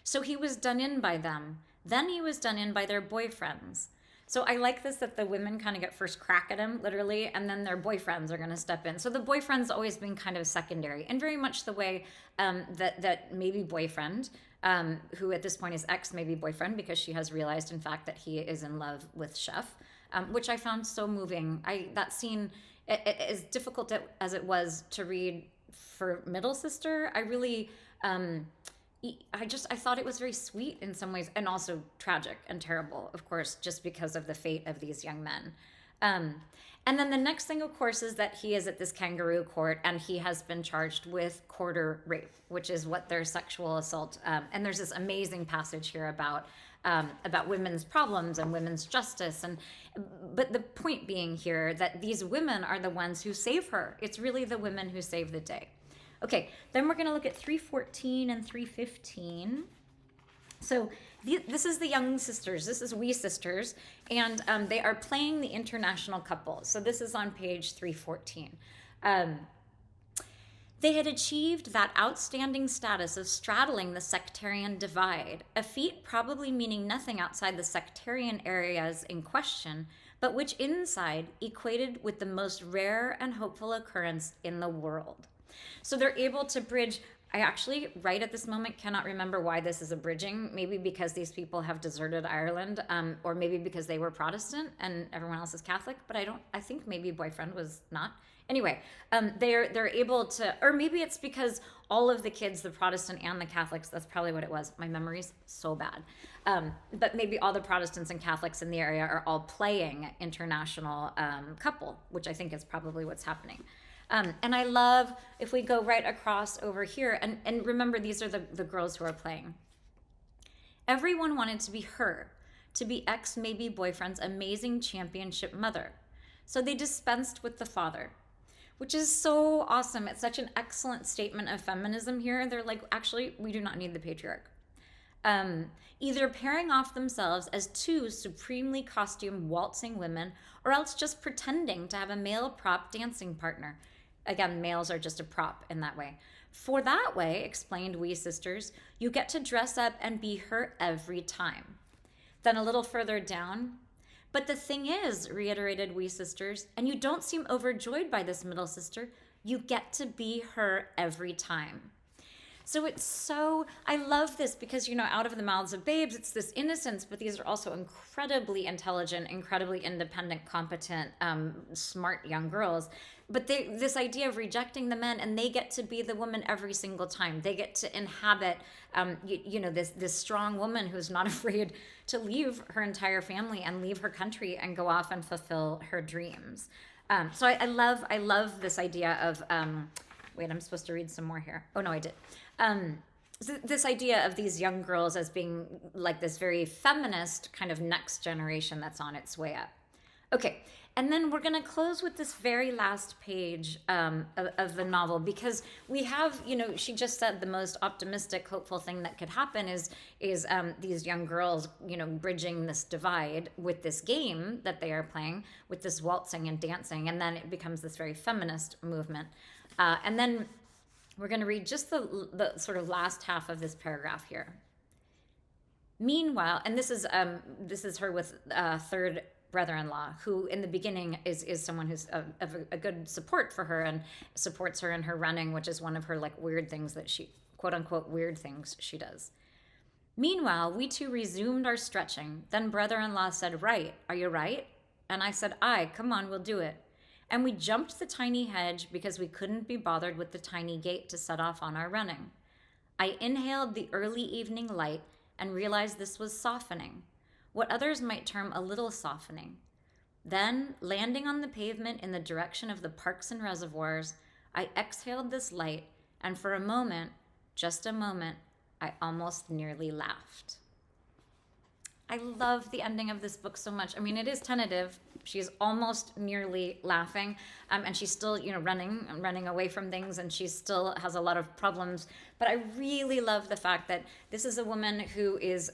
so he was done in by them. Then he was done in by their boyfriends. So I like this, that the women kind of get first crack at him, literally, and then their boyfriends are going to step in. So the boyfriend's always been kind of secondary, and very much the way that maybe boyfriend, who at this point is ex maybe boyfriend, because she has realized, in fact, that he is in love with Chef, which I found so moving. That scene, as difficult as it was to read for middle sister, I really I thought it was very sweet in some ways, and also tragic and terrible, of course, just because of the fate of these young men. And then the next thing, of course, is that he is at this kangaroo court, and he has been charged with quarter rape, which is what their sexual assault. And there's this amazing passage here about women's problems and women's justice, but the point being here that these women are the ones who save her. It's really the women who save the day. Okay, then we're going to look at 314 and 315. So this is the young sisters. This is We Sisters, and they are playing the international couple. So this is on page 314. They had achieved that outstanding status of straddling the sectarian divide, a feat probably meaning nothing outside the sectarian areas in question, but which inside equated with the most rare and hopeful occurrence in the world. So they're able to bridge. I actually, right at this moment, cannot remember why this is a bridging. Maybe because these people have deserted Ireland, or maybe because they were Protestant and everyone else is Catholic. But I think maybe boyfriend was not. Anyway, they're able to, or maybe it's because all of the kids, the Protestant and the Catholics, that's probably what it was. My memory's so bad. But maybe all the Protestants and Catholics in the area are all playing international couple, which I think is probably what's happening. And I love, if we go right across over here, and remember, these are the girls who are playing. Everyone wanted to be her, to be ex maybe boyfriend's amazing championship mother. So they dispensed with the father, which is so awesome. It's such an excellent statement of feminism here. They're like, actually, we do not need the patriarch. Either pairing off themselves as two supremely costumed waltzing women, or else just pretending to have a male prop dancing partner. Again, males are just a prop in that way. For that way, explained We Sisters, you get to dress up and be her every time. Then a little further down, but the thing is, reiterated We Sisters, and you don't seem overjoyed by this, middle sister, You get to be her every time. So I love this because, out of the mouths of babes, it's this innocence, but these are also incredibly intelligent, incredibly independent, competent, smart young girls. But this idea of rejecting the men, and they get to be the woman every single time. They get to inhabit, this strong woman who's not afraid to leave her entire family and leave her country and go off and fulfill her dreams. So I love this idea of, wait, I'm supposed to read some more here. Oh no, I did. This idea of these young girls as being like this very feminist kind of next generation that's on its way up. Okay, and then we're going to close with this very last page of the novel, because we have, she just said the most optimistic, hopeful thing that could happen is these young girls, bridging this divide with this game that they are playing, with this waltzing and dancing, and then it becomes this very feminist movement. And then we're going to read just the sort of last half of this paragraph here. Meanwhile, and this is her with third brother-in-law, who in the beginning is someone who's a good support for her and supports her in her running, which is one of her like weird things that she, quote unquote, weird things she does. Meanwhile, we two resumed our stretching. Then brother-in-law said, "Right, are you right?" And I said, "Aye, come on, we'll do it." And we jumped the tiny hedge because we couldn't be bothered with the tiny gate to set off on our running. I inhaled the early evening light and realized this was softening, what others might term a little softening. Then, landing on the pavement in the direction of the parks and reservoirs, I exhaled this light, and for a moment, just a moment, I almost nearly laughed. I love the ending of this book so much. I mean, it is tentative. She's almost nearly laughing, and she's still, running away from things, and she still has a lot of problems. But I really love the fact that this is a woman who is,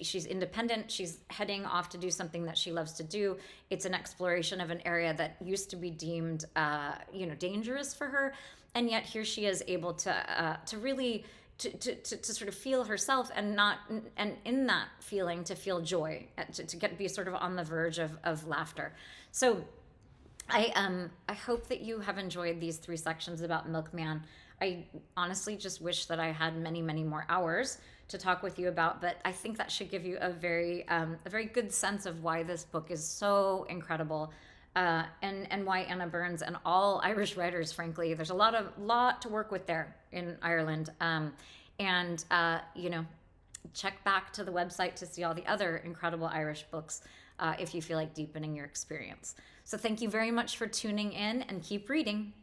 she's independent. She's heading off to do something that she loves to do. It's an exploration of an area that used to be deemed, dangerous for her, and yet here she is able to really. To sort of feel herself and in that feeling to feel joy, to be sort of on the verge of laughter. So I hope that you have enjoyed these 3 sections about Milkman. I honestly just wish that I had many, many more hours to talk with you about, but I think that should give you a very good sense of why this book is so incredible. And why Anna Burns and all Irish writers, frankly, there's a lot to work with there in Ireland. Check back to the website to see all the other incredible Irish books if you feel like deepening your experience. So thank you very much for tuning in, and keep reading.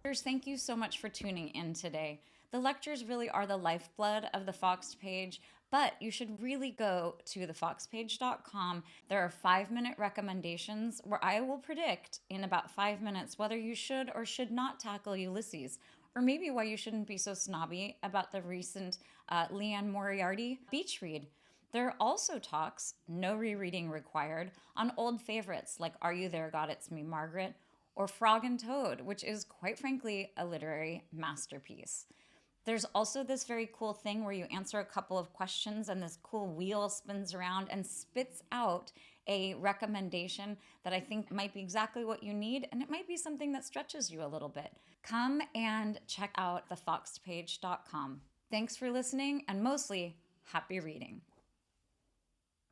Thank you so much for tuning in today. The lectures really are the lifeblood of the Foxed Page, but you should really go to thefoxpage.com. There are 5-minute recommendations where I will predict in about 5 minutes whether you should or should not tackle Ulysses, or maybe why you shouldn't be so snobby about the recent Leanne Moriarty beach read. There are also talks, no rereading required, on old favorites like Are You There, God, It's Me, Margaret, or Frog and Toad, which is, quite frankly, a literary masterpiece. There's also this very cool thing where you answer a couple of questions and this cool wheel spins around and spits out a recommendation that I think might be exactly what you need, and it might be something that stretches you a little bit. Come and check out thefoxedpage.com. Thanks for listening, and mostly, happy reading.